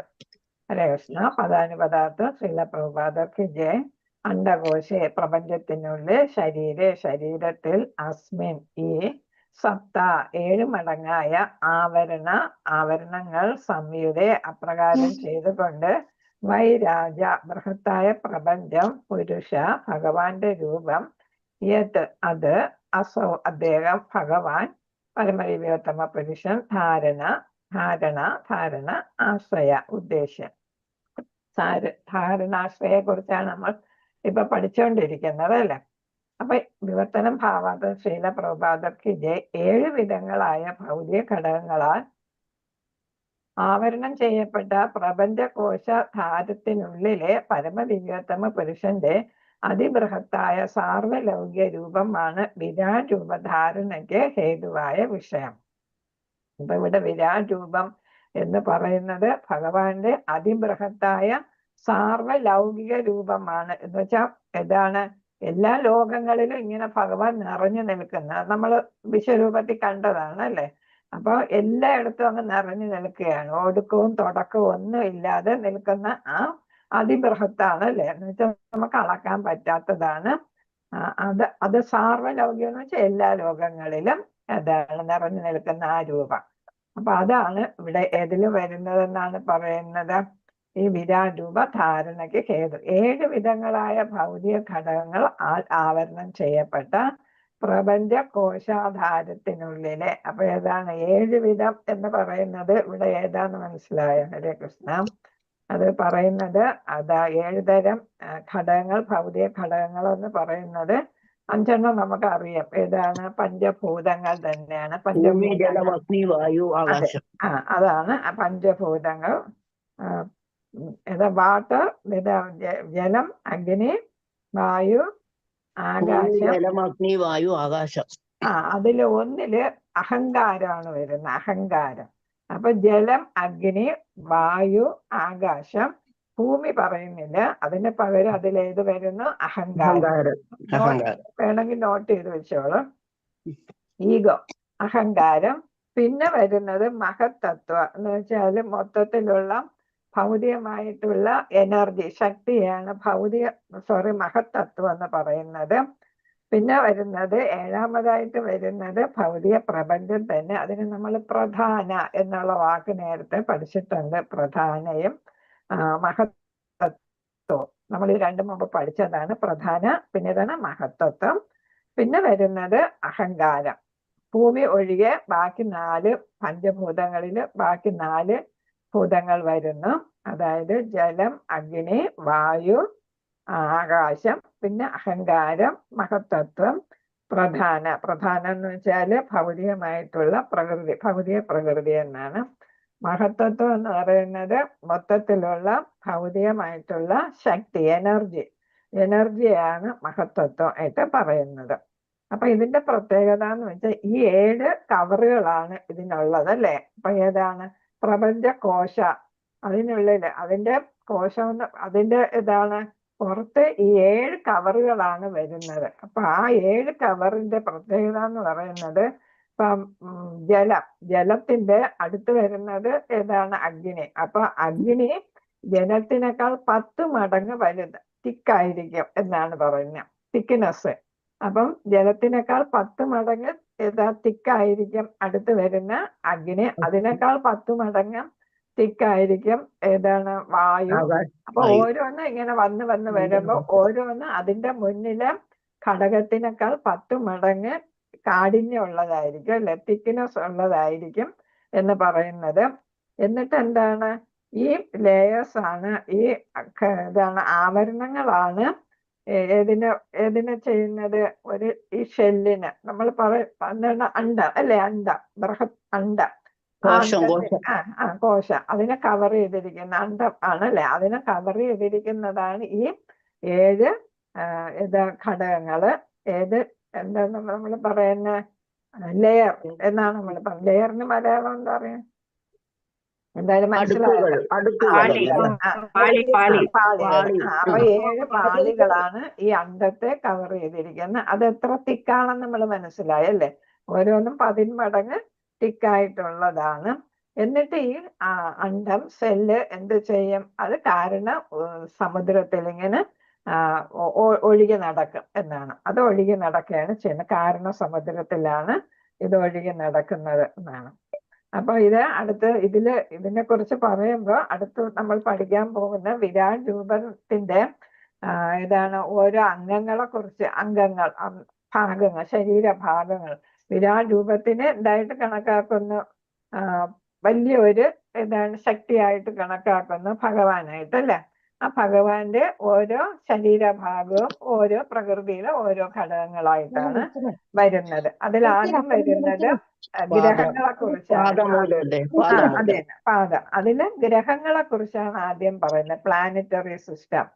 ഹരേ കൃഷ്ണ. പദാനുപദാർത്ഥം ശ്രീല പ്രഭുപാദർക്ക് ജയ്. അണ്ഡകോശേ പ്രപഞ്ചത്തിനുള്ളിൽ, ശരീരത്തിൽ, അസ്മിൻ ഈ, സപ്ത 7 മടങ്ങായ ആവരണങ്ങൾ സംയുതേ അപ്രകാരം ചെയ്തുകൊണ്ട്, വൈരാജ ബൃഹത്തായ പ്രപഞ്ചം, പുരുഷ ഭഗവാന്റെ രൂപം, യത് അത്, അസോ അദ്ദേഹം ഭഗവാൻ പരമദിവ്യോത്തമ പുരുഷൻ, ധാരണ ധാരണ, ആശ്രയ, ഉദ്ദേശ്യം. ധാരണാശ്രയെ കുറിച്ചാണ് നമ്മൾ ഇപ്പൊ പഠിച്ചുകൊണ്ടിരിക്കുന്നത് അല്ലെ. അപ്പൊ വിവർത്തനം ഭാവാർത്ഥം ശീല പ്രഭാതർക്ക് 7 വിധങ്ങളായ ഭൗതിക ഘടകങ്ങളാൽ ആവരണം ചെയ്യപ്പെട്ട പ്രപഞ്ചകോശ ധാരത്തിനുള്ളിലെ പരമദിവ്യോത്തമ പുരുഷന്റെ അതിബൃഹത്തായ സാർവലൗകിക രൂപമാണ് വിരാട് രൂപധാരണയ്ക്ക് ഹേതുവായ വിഷയം. അപ്പൊ ഇവിടെ വിരാട് രൂപം എന്ന് പറയുന്നത് ഭഗവാന്റെ അതിബൃഹത്തായ സാർവലൗകിക രൂപമാണ്. എന്ന് വെച്ചാൽ ഏതാണ്, എല്ലാ ലോകങ്ങളിലും ഇങ്ങനെ ഭഗവാൻ നിറഞ്ഞു നിൽക്കുന്നത് നമ്മൾ വിശ്വരൂപത്തിൽ കണ്ടതാണ് അല്ലെ. അപ്പൊ എല്ലായിടത്തും അങ്ങ് നിറഞ്ഞു നിൽക്കുകയാണ്, ഒടുക്കവും തുടക്കവും ഒന്നും ഇല്ലാതെ നിൽക്കുന്ന ആ അതിബൃഹത്താണ് അല്ലെ. എന്ന് വെച്ചാൽ നമുക്ക് അളക്കാൻ പറ്റാത്തതാണ്. അത് സാർവലൗകികം എന്ന് വെച്ചാൽ എല്ലാ ലോകങ്ങളിലും അതാണ് നിറഞ്ഞു നിൽക്കുന്ന ആ രൂപം. അപ്പൊ അതാണ് ഇവിടെ ഏതിൽ വരുന്നതെന്നാണ് പറയുന്നത്, ഈ വിരാട് രൂപ ധാരണയ്ക്ക് ഹേതു. 7 വിധങ്ങളായ ഭൗതിക ഘടകങ്ങൾ ആവരണം ചെയ്യപ്പെട്ട പ്രപഞ്ച കോശാധാരത്തിനുള്ളിലെ. അപ്പൊ ഏതാണ് 7 വിധം എന്ന് പറയുന്നത് ഇവിടെ ഏതാന്ന് മനസ്സിലായോ? ഹരേ കൃഷ്ണ. അത് പറയുന്നത് 7 തരം ഘടകങ്ങൾ, ഭൗതിക ഘടകങ്ങൾ എന്ന് പറയുന്നത് 5 നമുക്ക് അറിയാം. ഏതാണ്? പഞ്ചഭൂതങ്ങൾ തന്നെയാണ്. അതാണ് പഞ്ചഭൂതങ്ങൾ. വാട്ടർ, ജലം, അഗ്നി, വായു, ആകാശം. അതില് ഒന്നില് അഹങ്കാരമാണ് വരുന്നത്, അഹങ്കാരം. അപ്പൊ ജലം, അഗ്നി, വായു, ആകാശം, ഭൂമി പറയുന്നില്ല. അതിന് പകരം അതിലേത് വരുന്നു? അഹങ്കാരം. വേണമെങ്കിൽ നോട്ട് ചെയ്ത് വെച്ചോളൂ. ഈഗോ, അഹങ്കാരം. പിന്നെ വരുന്നത് മഹത്തത്വം എന്ന് വെച്ചാല് മൊത്തത്തിലുള്ള ഭൗതികമായിട്ടുള്ള എനർജി, ശക്തിയാണ് മഹത്തത്വം എന്ന് പറയുന്നത്. പിന്നെ വരുന്നത് 7ാമതായിട്ട് വരുന്നത് ഭൗതിക പ്രപഞ്ചം തന്നെ. അതിന് നമ്മൾ പ്രധാന എന്നുള്ള വാക്ക് നേരത്തെ പഠിച്ചിട്ടുണ്ട്. പ്രധാനയും മഹത്തത്വം നമ്മൾ ഈ 2 മുമ്പ് പഠിച്ചതാണ്. പ്രധാന, പിന്നെ ഇതാണ് മഹത്തത്വം. പിന്നെ വരുന്നത് അഹങ്കാരം. ഭൂമി ഒഴികെ ബാക്കി 4 പഞ്ചഭൂതങ്ങളില് ബാക്കി 4 ഭൂതങ്ങൾ വരുന്നു. അതായത് ജലം, അഗ്നി, വായു, ആകാശം, പിന്നെ അഹങ്കാരം, മഹത്തത്വം, പ്രധാനം എന്ന് വെച്ചാല് ഭൗതികമായിട്ടുള്ള പ്രകൃതി, ഭൗതിക പ്രകൃതി എന്നാണ്. മഹത്തത്വം എന്ന് പറയുന്നത് മൊത്തത്തിലുള്ള ഭൗതികമായിട്ടുള്ള ശക്തി, എനർജിയാണ് മഹത്തത്വം ആയിട്ട് പറയുന്നത്. അപ്പൊ ഇതിന്റെ പ്രത്യേകത എന്ന് വെച്ചാൽ ഈ 7 കവറുകളാണ് ഇതിനുള്ളത് അല്ലെ. അപ്പൊ ഏതാണ്? പ്രപഞ്ച കോശ, അതിനുള്ളില് അതിന്റെ കോശം, അതിന്റെ പുറത്ത് ഈ 7 കവറുകളാണ് വരുന്നത്. അപ്പൊ ആ 7 കവറിന്റെ പ്രത്യേകത എന്ന് പറയുന്നത്, ഇപ്പം ജലത്തിന്റെ അടുത്ത് വരുന്നത് ഏതാണ്? അഗ്നി. അപ്പൊ അഗ്നി ജലത്തിനേക്കാൾ 10 മടങ്ങ് വലുത്, തിക്കായിരിക്കും എന്നാണ് പറയുന്നത്, തിക്നെസ്. അപ്പം ജലത്തിനേക്കാൾ 10 മടങ്ങ് തിക്കായിരിക്കും അടുത്ത് വരുന്ന അഗ്നി. അതിനേക്കാൾ 10 മടങ്ങ് തിക്കായിരിക്കും ഏതാണ്? വായു. അപ്പൊ ഓരോന്ന് ഇങ്ങനെ വന്ന് വരുമ്പോ ഓരോന്ന് അതിന്റെ മുന്നിലെ ഘടകത്തിനേക്കാൾ 10 മടങ്ങ് കാഠിന്യമുള്ളതായിരിക്കും അല്ലെ, തിക്നെസ് ഉള്ളതായിരിക്കും എന്ന് പറയുന്നത്. എന്നിട്ട് എന്താണ്, ഈ ലേയേഴ്സ് ആണ്, ഈ ആവരണങ്ങളാണ് ഏതിനെ ചെയ്യുന്നത്? ഈ ഷെല്ലിന് നമ്മൾ അണ്ട അല്ലെ, ബൃഹത് അണ്ട, കോശ, അതിനെ കവർ ചെയ്തിരിക്കുന്ന അണ്ടം ആണല്ലേ. അതിനെ കവർ ചെയ്തിരിക്കുന്നതാണ് ഈ 7 ഘടകങ്ങള്. എന്താ നമ്മൾ പറയുന്ന ലെയർ എന്നാണ് നമ്മൾ പറയുന്നത്. ലെയറിന് മലയാളം എന്താ പറയാ? എന്തായാലും മനസ്സിലായല്ലോ. അപ്പൊ 7 പാളികളാണ് ഈ അണ്ടത്തെ കവർ ചെയ്തിരിക്കുന്നത്. അത് എത്ര തിക്കാണെന്ന് നമ്മൾ മനസ്സിലായല്ലേ. ഓരോന്നും 10 മടങ്ങ് തിക്കായിട്ടുള്ളതാണ്. എന്നിട്ട് ഈ അണ്ടം, സെല്ല് എന്ത് ചെയ്യും? അത് സമുദ്രത്തിൽ ഇങ്ങനെ ഒഴുകി നടക്കും എന്നാണ്. അത് ഒഴുകി നടക്കുകയാണ് ചെയ്യുന്നത്. കാരണ സമുദ്രത്തിലാണ് ഇത് ഒഴുകി നടക്കുന്നത് എന്നാണ്. അപ്പൊ ഇതിനെ കുറിച്ച് പറയുമ്പോൾ അടുത്ത് നമ്മൾ പഠിക്കാൻ പോകുന്ന വിരാട് രൂപത്തിന്റെ ഓരോ അംഗങ്ങളെ കുറിച്ച്, ഭാഗങ്ങൾ, ശരീരഭാഗങ്ങൾ. വിരാട് രൂപത്തിന് എന്തായിട്ട് കണക്കാക്കുന്നു? വലിയൊരു ശക്തിയായിട്ട് കണക്കാക്കുന്നു ഭഗവാനായിട്ടല്ലേ. ആ ഭഗവാന്റെ ഓരോ ശരീരഭാഗവും ഓരോ പ്രകൃതിയിലെ ഓരോ ഘടകങ്ങളായിട്ടാണ് വരുന്നത്. അതിൽ ആദ്യം വരുന്നത് ഗ്രഹങ്ങളെ കുറിച്ചാണ്. അതെ, പാദം. അതില് ഗ്രഹങ്ങളെ കുറിച്ചാണ് ആദ്യം പറയുന്നത്. പ്ലാനറ്ററി സിസ്റ്റം,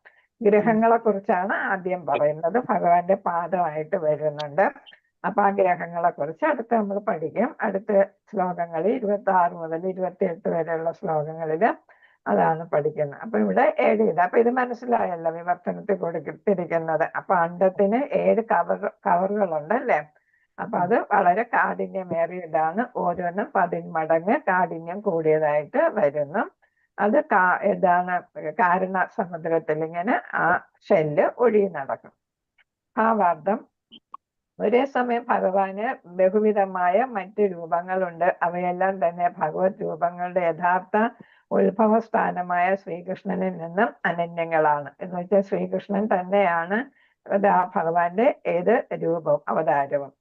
ഗ്രഹങ്ങളെ കുറിച്ചാണ് ആദ്യം പറയുന്നത്. ഭഗവാന്റെ പാദമായിട്ട് വരുന്നുണ്ട്. അപ്പൊ ആ ഗ്രഹങ്ങളെ കുറിച്ച് അടുത്ത് നമ്മൾ പഠിക്കും. അടുത്ത ശ്ലോകങ്ങളിൽ 26 മുതൽ 28 വരെയുള്ള ശ്ലോകങ്ങളില് അതാണ് പഠിക്കുന്നത്. അപ്പൊ ഇവിടെ 7 ഇത്. അപ്പൊ ഇത് മനസ്സിലായല്ലോ വിവർത്തനത്തിൽ കൊടുത്തിരിക്കുന്നത്. അപ്പൊ അണ്ടത്തിന് 7 കവറുകളുണ്ടല്ലേ. അപ്പൊ അത് വളരെ കാഠിന്യമേറിയതാണ്. ഓരോന്നും 10 മടങ്ങ് കാഠിന്യം കൂടിയതായിട്ട് വരുന്നു. അത് കാരണ സമുദ്രത്തിൽ ഇങ്ങനെ ആ ഷെല്ല് ഒഴുകി നടക്കും. ഭാവാർത്ഥം: ഒരേ സമയം ഭഗവാന് ബഹുവിധമായ മറ്റ് രൂപങ്ങളുണ്ട്. അവയെല്ലാം തന്നെ ഭഗവത് രൂപങ്ങളുടെ യഥാർത്ഥ ഉത്ഭവസ്ഥാനമായ ശ്രീകൃഷ്ണനിൽ നിന്നും അനന്യങ്ങളാണ്. എന്ന് വെച്ചാൽ ശ്രീകൃഷ്ണൻ തന്നെയാണ് ഭഗവാന്റെ ഏത് രൂപവും അവതാരവും.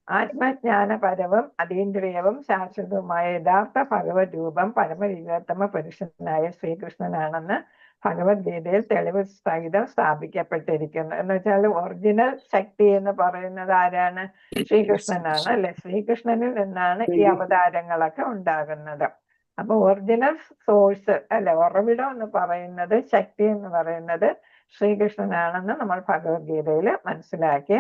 ആത്മജ്ഞാനപരവും അതീന്ദ്രിയവും ശാശ്വതവുമായ യഥാർത്ഥ ഭഗവത് രൂപം പരമവിവേത്തമ പുരുഷനായ ശ്രീകൃഷ്ണനാണെന്ന് ഭഗവത്ഗീതയിൽ തെളിവ് സഹിതം സ്ഥാപിക്കപ്പെട്ടിരിക്കുന്നു. എന്ന് വെച്ചാൽ ഒറിജിനൽ ശക്തി എന്ന് പറയുന്നത് ആരാണ്? ശ്രീകൃഷ്ണനാണ് അല്ലെ. ശ്രീകൃഷ്ണനിൽ നിന്നാണ് ഈ അവതാരങ്ങളൊക്കെ ഉണ്ടാകുന്നത്. അപ്പൊ ഒറിജിനൽ സോഴ്സ് അല്ലെ, ഉറവിടം എന്ന് പറയുന്നത്, ശക്തി എന്ന് പറയുന്നത് ശ്രീകൃഷ്ണനാണെന്ന് നമ്മൾ ഭഗവത്ഗീതയിൽ മനസ്സിലാക്കി.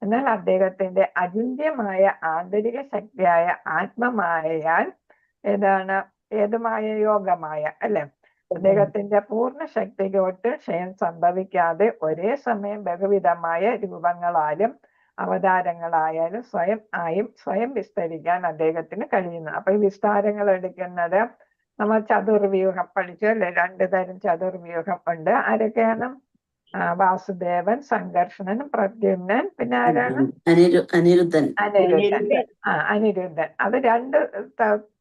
എന്നാൽ അദ്ദേഹത്തിന്റെ അചിന്ത്യമായ ആന്തരിക ശക്തിയായ ആത്മമായയാൽ ഏതുമായ യോഗമായ അല്ലെ, അദ്ദേഹത്തിന്റെ പൂർണ്ണ ശക്തിക്ക് ഒട്ടും ക്ഷയം സംഭവിക്കാതെ ഒരേ സമയം ബഹുവിധമായ രൂപങ്ങളാലും അവതാരങ്ങളായാലും സ്വയം വിസ്തരിക്കാൻ അദ്ദേഹത്തിന് കഴിയുന്നു. അപ്പൊ ഈ വിസ്താരങ്ങൾ എടുക്കുന്നത് നമ്മൾ ചതുർവ്യൂഹം പഠിച്ചു അല്ലെ. 2 തരം ചതുർവ്യൂഹം ഉണ്ട്. ആരൊക്കെയാണ്? വാസുദേവൻ, സംഘർഷണൻ, പ്രദ്യുമ്നൻ, പിന്നെ ആരാണ്? അനിരുദ്ധൻ. അനിരുദ്ധൻ. അത് 2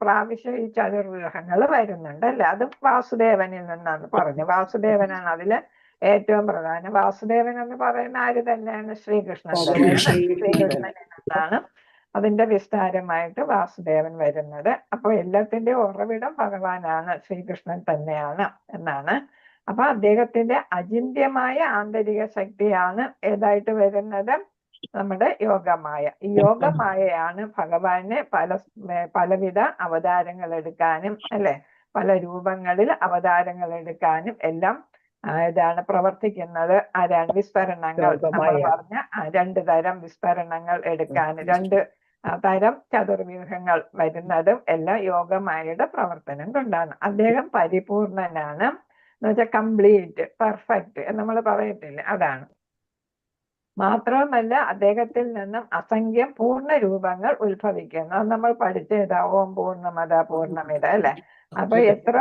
പ്രാവശ്യം ഈ ചതുർവ്യൂഹങ്ങൾ വരുന്നുണ്ട് അല്ലെ. അത് വാസുദേവനിൽ നിന്നാണ് പറഞ്ഞു. വാസുദേവനാണ് അതില് ഏറ്റവും പ്രധാനം. വാസുദേവൻ എന്ന് പറയുന്ന ആര് തന്നെയാണ്? ശ്രീകൃഷ്ണൻ തന്നെയാണ്. ശ്രീകൃഷ്ണനിൽ നിന്നാണ് അതിന്റെ വിസ്താരമായിട്ട് വാസുദേവൻ വരുന്നത്. അപ്പൊ എല്ലാത്തിന്റെ ഉറവിടം ഭഗവാനാണ്, ശ്രീകൃഷ്ണൻ തന്നെയാണ് എന്നാണ്. അപ്പൊ അദ്ദേഹത്തിന്റെ അചിന്ത്യമായ ആന്തരിക ശക്തിയാണ് ഏതായിട്ട് വരുന്നത്? നമ്മുടെ യോഗമായ. ഈ യോഗമായയാണ് ഭഗവാനെ പലവിധ അവതാരങ്ങൾ എടുക്കാനും അല്ലെ, പല രൂപങ്ങളിൽ അവതാരങ്ങൾ എടുക്കാനും എല്ലാം പ്രവർത്തിക്കുന്നത് ആരാണ്? വിസ്തരണങ്ങൾ. നമ്മൾ പറഞ്ഞ 2 തരം വിസ്തരണങ്ങൾ എടുക്കാൻ 2 തരം ചതുർവ്യൂഹങ്ങൾ വരുന്നതും എല്ലാം യോഗമായയുടെ പ്രവർത്തനം കൊണ്ടാണ്. അദ്ദേഹം പരിപൂർണനാണ് എന്ന് വെച്ചാൽ കംപ്ലീറ്റ്, പെർഫെക്റ്റ് എന്ന് നമ്മൾ പറയത്തില്ലേ, അതാണ്. മാത്രവുമല്ല അദ്ദേഹത്തിൽ നിന്നും അസംഖ്യം പൂർണ്ണ രൂപങ്ങൾ ഉത്ഭവിക്കുന്നു. അത് നമ്മൾ പഠിച്ചത് ഓം പൂർണ്ണമദ പൂർണ്ണമിത അല്ലെ. അപ്പൊ എത്ര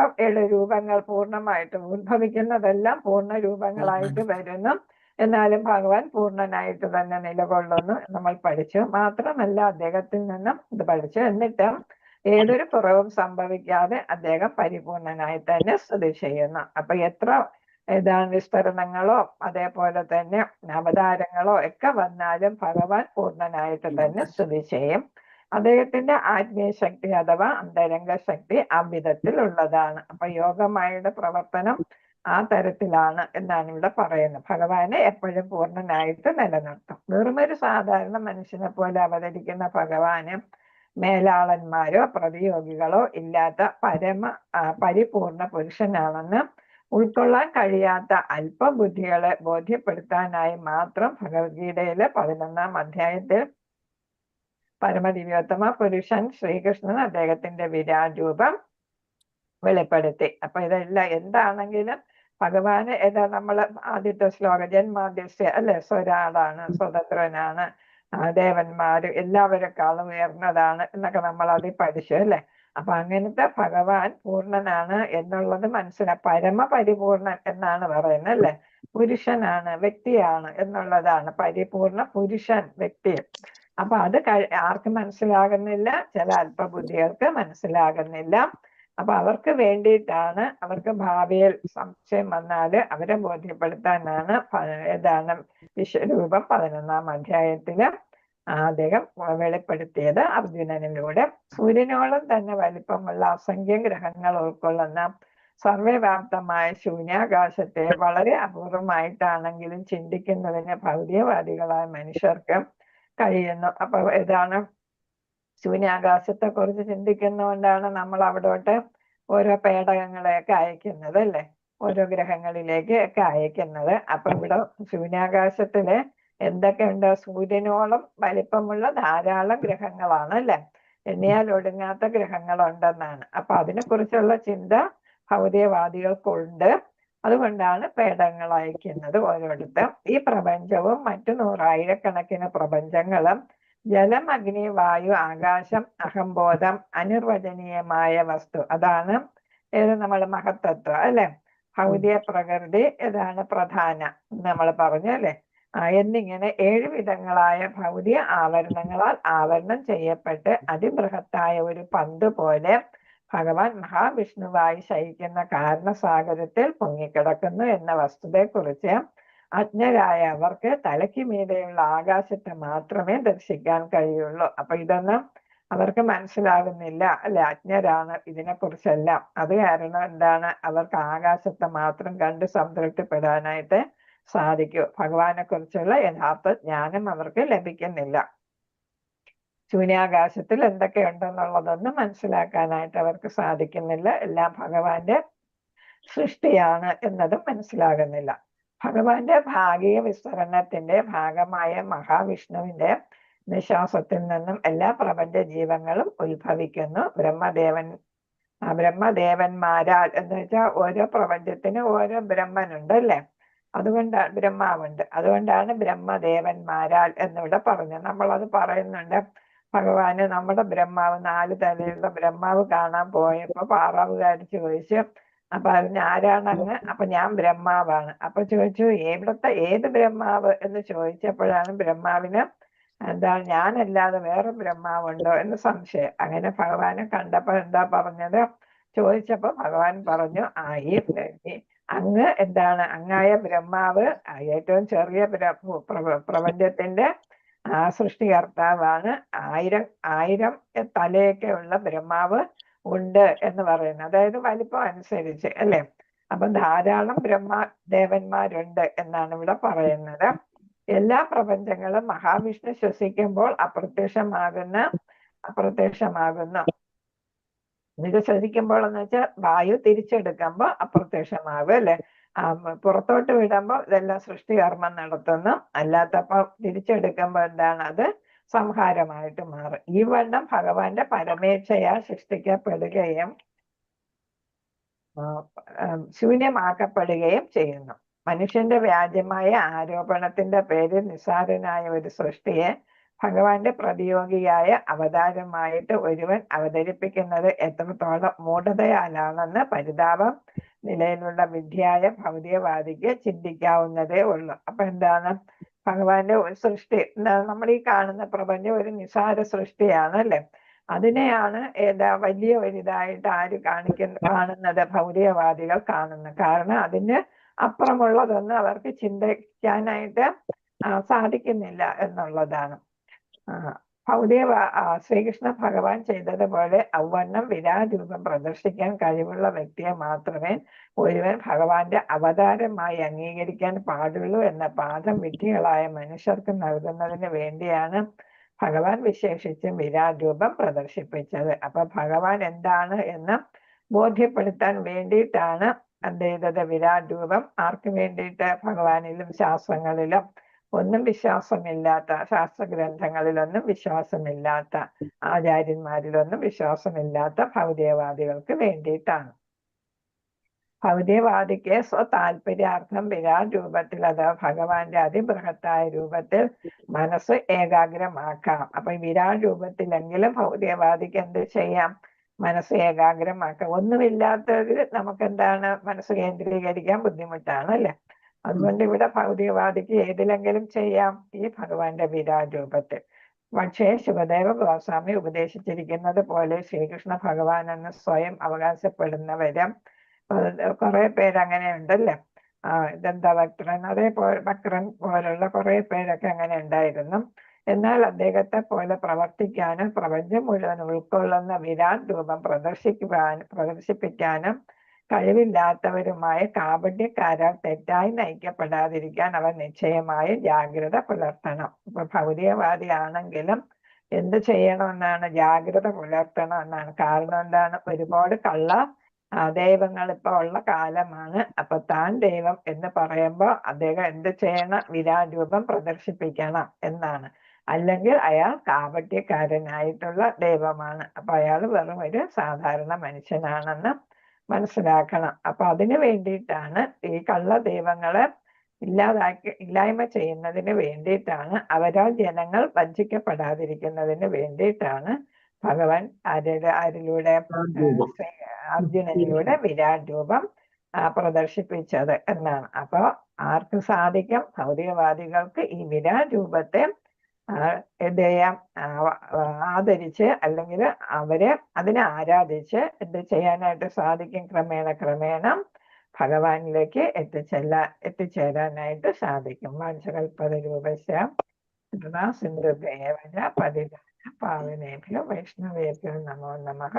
രൂപങ്ങൾ പൂർണ്ണമായിട്ട് ഉത്ഭവിക്കുന്നതെല്ലാം പൂർണ്ണ രൂപങ്ങളായിട്ട് വരുന്നു. എന്നാലും ഭഗവാൻ പൂർണ്ണനായിട്ട് തന്നെ നിലകൊള്ളുന്നു നമ്മൾ പഠിച്ചു. മാത്രമല്ല അദ്ദേഹത്തിൽ നിന്നും ഇത് പഠിച്ചു. എന്നിട്ട് ഏതൊരു കുറവും സംഭവിക്കാതെ അദ്ദേഹം പരിപൂർണനായി തന്നെ സ്ഥിതി ചെയ്യുന്നു. അപ്പൊ എത്ര വിസ്തരണങ്ങളോ അതേപോലെ തന്നെ അവതാരങ്ങളോ ഒക്കെ വന്നാലും ഭഗവാൻ പൂർണ്ണനായിട്ട് തന്നെ സ്ഥിതി ചെയ്യും. അദ്ദേഹത്തിന്റെ ആത്മീയ ശക്തി അഥവാ അന്തരംഗ ശക്തി അവിധത്തിൽ ഉള്ളതാണ്. അപ്പൊ യോഗമായുടെ പ്രവർത്തനം ആ തരത്തിലാണ് എന്നാണ് ഇവിടെ പറയുന്നത്. ഭഗവാനെ എപ്പോഴും പൂർണ്ണനായിട്ട് നിലനിർത്തും. വെറുമൊരു സാധാരണ മനുഷ്യനെ പോലെ അവതരിക്കുന്ന ഭഗവാന് മേലാളന്മാരോ പ്രതിയോഗികളോ ഇല്ലാത്ത പരിപൂർണ പുരുഷനാണെന്ന് ഉൾക്കൊള്ളാൻ കഴിയാത്ത അല്പബുദ്ധികളെ ബോധ്യപ്പെടുത്താനായി മാത്രം ഭഗവത്ഗീതയിലെ 11-ാം അധ്യായത്തിൽ പരമദിവ്യോത്തമ പുരുഷൻ ശ്രീകൃഷ്ണൻ അദ്ദേഹത്തിന്റെ വിരാട് രൂപം വെളിപ്പെടുത്തി. അപ്പൊ ഇതെല്ലാം എന്താണെങ്കിലും ഭഗവാന് നമ്മള് ആദ്യത്തെ ശ്ലോകം ജന്മാദ്യസ്യ അല്ലെ, സ്വരാടാണ്, സ്വതന്ത്രനാണ്, ദേവന്മാര് എല്ലാവരെക്കാളും ഉയർന്നതാണ് എന്നൊക്കെ നമ്മൾ അതിൽ പഠിച്ചു അല്ലെ. അപ്പൊ അങ്ങനത്തെ ഭഗവാൻ പൂർണ്ണനാണ് എന്നുള്ളത് പരമപരിപൂർണൻ എന്നാണ് പറയുന്നത് അല്ലെ. പുരുഷനാണ്, വ്യക്തിയാണ് എന്നുള്ളതാണ് പരിപൂർണ പുരുഷൻ, വ്യക്തി. അപ്പൊ അത് ആർക്കും മനസ്സിലാകുന്നില്ല, ചില അല്പബുദ്ധികൾക്ക് മനസ്സിലാകുന്നില്ല. അപ്പൊ അവർക്ക് വേണ്ടിയിട്ടാണ്, അവർക്ക് ഭാവിയിൽ സംശയം വന്നാല് അവരെ ബോധ്യപ്പെടുത്താനാണ് വിശ്വരൂപം 11-ാം അധ്യായത്തില് അദ്ദേഹം വെളിപ്പെടുത്തിയത് അർജുനനിലൂടെ. സൂര്യനോളം തന്നെ വലിപ്പമുള്ള അസംഖ്യം ഗ്രഹങ്ങൾ ഉൾക്കൊള്ളുന്ന സർവ്വവ്യാപ്തമായ ശൂന്യാകാശത്തെ വളരെ അപൂർവമായിട്ടാണെങ്കിലും ചിന്തിക്കുന്നതിന് ഭൗതികവാദികളായ മനുഷ്യർക്ക് കഴിയുന്നു. അപ്പൊ ഇതാണ് ശൂന്യാകാശത്തെ കുറിച്ച് ചിന്തിക്കുന്നതുകൊണ്ടാണ് നമ്മൾ അവിടോട്ട് ഓരോ പേടകങ്ങളെയൊക്കെ അയക്കുന്നത്, അല്ലേ? ഓരോ ഗ്രഹങ്ങളിലേക്ക് ഒക്കെ അയക്കുന്നത്. അപ്പൊ ഇവിടെ ശൂന്യാകാശത്തില് എന്തൊക്കെയുണ്ട്? സൂര്യനോളം വലിപ്പമുള്ള ധാരാളം ഗ്രഹങ്ങളാണ്, അല്ലെ? എണ്ണിയാൽ ഒടുങ്ങാത്ത ഗ്രഹങ്ങളുണ്ടെന്നാണ്. അപ്പൊ അതിനെക്കുറിച്ചുള്ള ചിന്ത ഭൗതികവാദികൾക്കുണ്ട്. അതുകൊണ്ടാണ് പേടകങ്ങൾ അയക്കുന്നത് ഓരോരുത്തർ. ഈ പ്രപഞ്ചവും മറ്റു നൂറായിരക്കണക്കിന് പ്രപഞ്ചങ്ങളും ജലം, അഗ്നി, വായു, ആകാശം, അഹംബോധം, അനിർവചനീയമായ വസ്തു, അതാണ് ഏത് നമ്മൾ മഹത്തത്വം, അല്ലെ? ഭൗതിക പ്രകൃതി ഇതാണ് പ്രധാന നമ്മൾ പറഞ്ഞു, അല്ലെ? എന്നിങ്ങനെ 7 വിധങ്ങളായ ഭൗതിക ആവരണങ്ങളാൽ ആവരണം ചെയ്യപ്പെട്ട് അതിബൃഹത്തായ ഒരു പന്ത് പോലെ ഭഗവാൻ മഹാവിഷ്ണുവായി ശയിക്കുന്ന കാരണസാഗരത്തിൽ പൊങ്ങിക്കിടക്കുന്നു എന്ന വസ്തുതയെക്കുറിച്ച് അജ്ഞരായ അവർക്ക് തലയ്ക്ക് മീതെയുള്ള ആകാശത്തെ മാത്രമേ ദർശിക്കാൻ കഴിയുള്ളൂ. അപ്പൊ ഇതൊന്നും അവർക്ക് മനസ്സിലാകുന്നില്ല, അല്ലെ? അജ്ഞരാണ് ഇതിനെക്കുറിച്ചെല്ലാം. അത് കാരണം എന്താണ്? അവർക്ക് ആകാശത്തെ മാത്രം കണ്ട് സംതൃപ്തിപ്പെടാനായിട്ട് സാധിക്കൂ. ഭഗവാനെ കുറിച്ചുള്ള യഥാർത്ഥ ജ്ഞാനം അവർക്ക് ലഭിക്കുന്നില്ല. ശൂന്യാകാശത്തിൽ എന്തൊക്കെയുണ്ടെന്നുള്ളതൊന്നും മനസ്സിലാക്കാനായിട്ട് അവർക്ക് സാധിക്കുന്നില്ല. എല്ലാം ഭഗവാന്റെ സൃഷ്ടിയാണ് എന്നതും മനസ്സിലാകുന്നില്ല. ഭഗവാന്റെ ഭാഗിക വിസ്തരണത്തിന്റെ ഭാഗമായ മഹാവിഷ്ണുവിന്റെ നിശ്വാസത്തിൽ നിന്നും എല്ലാ പ്രപഞ്ച ജീവങ്ങളും ഉത്ഭവിക്കുന്നു. ബ്രഹ്മദേവന്മാരാൽ എന്ന് വെച്ചാൽ ഓരോ പ്രപഞ്ചത്തിന് ഓരോ ബ്രഹ്മനുണ്ട്, അല്ലെ? അതുകൊണ്ടാണ് ബ്രഹ്മാവുണ്ട്. അതുകൊണ്ടാണ് ബ്രഹ്മദേവന്മാരാൽ എന്നിവിടെ പറഞ്ഞത്. നമ്മളത് പറയുന്നുണ്ട്. ഭഗവാന് നമ്മുടെ ബ്രഹ്മാവ് 4 തലയുള്ള ബ്രഹ്മാവ് കാണാൻ പോയപ്പോ പാറാവുകാരി ചോദിച്ചു, അപ്പൊ അതിന് ആരാണങ്ങ്? അപ്പൊ ഞാൻ ബ്രഹ്മാവാണ്. അപ്പൊ ചോദിച്ചു എവിടത്തെ ഏത് ബ്രഹ്മാവ് എന്ന് ചോദിച്ചപ്പോഴാണ് ബ്രഹ്മാവിന് എന്താണ് ഞാനല്ലാതെ വേറെ ബ്രഹ്മാവുണ്ടോ എന്ന് സംശയം. അങ്ങനെ ഭഗവാനെ കണ്ടപ്പോ എന്താ പറഞ്ഞത്? ചോദിച്ചപ്പോ ഭഗവാൻ പറഞ്ഞു, അങ്ങ് എന്താണ്? അങ്ങായ ബ്രഹ്മാവ് ഏറ്റവും ചെറിയ പ്രപഞ്ചത്തിന്റെ സൃഷ്ടികർത്താവാണ്. 1000 തലയൊക്കെ ഉള്ള ബ്രഹ്മാവ് ഉണ്ട് എന്ന് പറയുന്നത്, അതായത് വലിപ്പം അനുസരിച്ച്, അല്ലെ? അപ്പൊ ധാരാളം ബ്രഹ്മദേവന്മാരുണ്ട് എന്നാണ് ഇവിടെ പറയുന്നത്. എല്ലാ പ്രപഞ്ചങ്ങളും മഹാവിഷ്ണു ശ്വസിക്കുമ്പോൾ അപ്രത്യക്ഷമാകുന്നു. ഇത് ശ്വസിക്കുമ്പോൾ എന്ന് വെച്ചാൽ വായു തിരിച്ചെടുക്കുമ്പോ അപ്രത്യക്ഷമാകും, അല്ലെ? പുറത്തോട്ട് വിടുമ്പോ ഇതെല്ലാം സൃഷ്ടികർമ്മം നടത്തുന്നു. അല്ലാത്തപ്പോ തിരിച്ചെടുക്കുമ്പോ എന്താണ്? അത് സംഹാരമായിട്ട് മാറും. ഈ വണ്ണം ഭഗവാന്റെ പരമേച്ഛയാ സൃഷ്ടിക്കപ്പെടുകയും ശൂന്യമാക്കപ്പെടുകയും ചെയ്യുന്നു. മനുഷ്യന്റെ വ്യാജമായ ആരോപണത്തിന്റെ പേരിൽ നിസ്സാരനായ ഒരു സൃഷ്ടിയെ ഭഗവാന്റെ പ്രതിയോഗിയായ അവതാരമായിട്ട് ഒരുവൻ അവതരിപ്പിക്കുന്നത് എത്രത്തോളം മൂഢതയാലാണെന്ന് പരിതാപം നിലയിലുള്ള വിദ്യയായ ഭൗതികവാദിക്ക് ചിന്തിക്കാവുന്നതേ ഉള്ളൂ. അപ്പൊ എന്താണ്? ഭഗവാന്റെ ഒരു സൃഷ്ടി, നമ്മൾ ഈ കാണുന്ന പ്രപഞ്ചം ഒരു നിസ്സാര സൃഷ്ടിയാണ്, അല്ലെ? അതിനെയാണ് വലിയ ഒരിതായിട്ട് കാണുന്നത്? ഭൗതികവാദികൾ കാണുന്നത്. കാരണം അതിന് അപ്പുറമുള്ളതൊന്നും അവർക്ക് ചിന്തിക്കാനായിട്ട് സാധിക്കുന്നില്ല എന്നുള്ളതാണ്. ശ്രീകൃഷ്ണ ഭഗവാൻ ചെയ്തതുപോലെ ഔവണ്ണം വിരാട് രൂപം പ്രദർശിക്കാൻ കഴിവുള്ള വ്യക്തിയെ മാത്രമേ ഒരുവൻ ഭഗവാന്റെ അവതാരമായി അംഗീകരിക്കാൻ പാടുള്ളൂ എന്ന പാഠം വിഡ്ഢികളായ മനുഷ്യർക്ക് നൽകുന്നതിന് വേണ്ടിയാണ് ഭഗവാൻ വിശേഷിച്ചും വിരാട് രൂപം പ്രദർശിപ്പിച്ചത്. അപ്പൊ ഭഗവാൻ എന്താണ് എന്ന് ബോധ്യപ്പെടുത്താൻ വേണ്ടിയിട്ടാണ് എന്ത് ചെയ്തത്? വിരാട് രൂപം. ആർക്ക് വേണ്ടിയിട്ട്? ഭഗവാനിലും ശാസ്ത്രങ്ങളിലും ഒന്നും വിശ്വാസമില്ലാത്ത, ശാസ്ത്രഗ്രന്ഥങ്ങളിലൊന്നും വിശ്വാസമില്ലാത്ത, ആചാര്യന്മാരിലൊന്നും വിശ്വാസമില്ലാത്ത ഭൗതികവാദികൾക്ക് വേണ്ടിയിട്ടാണ്. ഭൗതികവാദിക്ക് സ്വതാല്പര്യാർത്ഥം വിരാട് രൂപത്തിൽ, അഥവാ ഭഗവാന്റെ അതിബൃഹത്തായ രൂപത്തിൽ മനസ്സ് ഏകാഗ്രമാക്കാം. അപ്പൊ വിരാട് രൂപത്തിലെങ്കിലും ഭൗതികവാദിക്ക് എന്ത് ചെയ്യാം? മനസ്സ് ഏകാഗ്രമാക്കാം. ഒന്നുമില്ലാത്തതിൽ നമുക്ക് എന്താണ്? മനസ്സ് കേന്ദ്രീകരിക്കാൻ ബുദ്ധിമുട്ടാണ്, അല്ലെ? അതുകൊണ്ട് ഇവിടെ ഭൗതികവാദിക്ക് ഏതിലെങ്കിലും ചെയ്യാം, ഈ ഭഗവാന്റെ വിരാട് രൂപത്തിൽ. പക്ഷേ ശുഭദേവ ഗോസ്വാമി ഉപദേശിച്ചിരിക്കുന്നത് പോലെ ശ്രീകൃഷ്ണ ഭഗവാൻ എന്ന് സ്വയം അവകാശപ്പെടുന്നവരും കുറെ പേരങ്ങനെ ഉണ്ടല്ലേ. ഇതെന്താ വക്രൻ, അതേപോലെ വക്രൻ പോലുള്ള കുറെ പേരൊക്കെ അങ്ങനെ ഉണ്ടായിരുന്നു. എന്നാൽ അദ്ദേഹത്തെ പോലെ പ്രവർത്തിക്കാനും പ്രപഞ്ചം മുഴുവൻ ഉൾക്കൊള്ളുന്ന വിരാട് രൂപം പ്രദർശിപ്പിക്കാനും കഴിവില്ലാത്തവരുമായ കാപട്യക്കാരാൽ തെറ്റായി നയിക്കപ്പെടാതിരിക്കാൻ അവർ നിശ്ചയമായും ജാഗ്രത പുലർത്തണം. ഇപ്പൊ ഭൗതികവാദിയാണെങ്കിലും എന്ത് ചെയ്യണമെന്നാണ്? ജാഗ്രത പുലർത്തണം എന്നാണ്. കാരണം എന്താണ്? ഒരുപാട് കള്ള ദൈവങ്ങൾ ഇപ്പൊ ഉള്ള കാലമാണ്. അപ്പൊ താൻ ദൈവം എന്ന് പറയുമ്പോൾ അദ്ദേഹം എന്ത് ചെയ്യണം? വിരാട് രൂപം പ്രദർശിപ്പിക്കണം എന്നാണ്. അല്ലെങ്കിൽ അയാൾ കാപട്യക്കാരനായിട്ടുള്ള ദൈവമാണ്. അപ്പൊ അയാൾ വെറും ഒരു സാധാരണ മനുഷ്യനാണെന്ന് മനസ്സിലാക്കണം. അപ്പൊ അതിനു വേണ്ടിയിട്ടാണ് ഈ കള്ള ദൈവങ്ങളെ ഇല്ലായ്മ ചെയ്യുന്നതിന് വേണ്ടിയിട്ടാണ്, അവരാൽ ജനങ്ങൾ വഞ്ചിക്കപ്പെടാതിരിക്കുന്നതിന് വേണ്ടിയിട്ടാണ് ഭഗവാൻ ആരിലൂടെ അർജുനനിലൂടെ വിരാട് രൂപം പ്രദർശിപ്പിച്ചത് എന്നാണ്. അപ്പൊ ആർക്ക് സാധിക്കും? ഭൗതികവാദികൾക്ക് ഈ വിരാട് രൂപത്തെ എന്ത് ചെയ്യാം? ആദരിച്ച് അല്ലെങ്കിൽ അതിനെ ആരാധിച്ച് എന്ത് ചെയ്യാനായിട്ട് സാധിക്കും? ക്രമേണ ഭഗവാനിലേക്ക് എത്തിച്ചേരാനായിട്ട് സാധിക്കും. വാഞ്ചകൽപതരൂപസ്യ സിന്ധുഭ്യേവ പതിതാന പാവനേഭ്യോ വൈഷ്ണവേഭ്യോ നമോ നമഃ.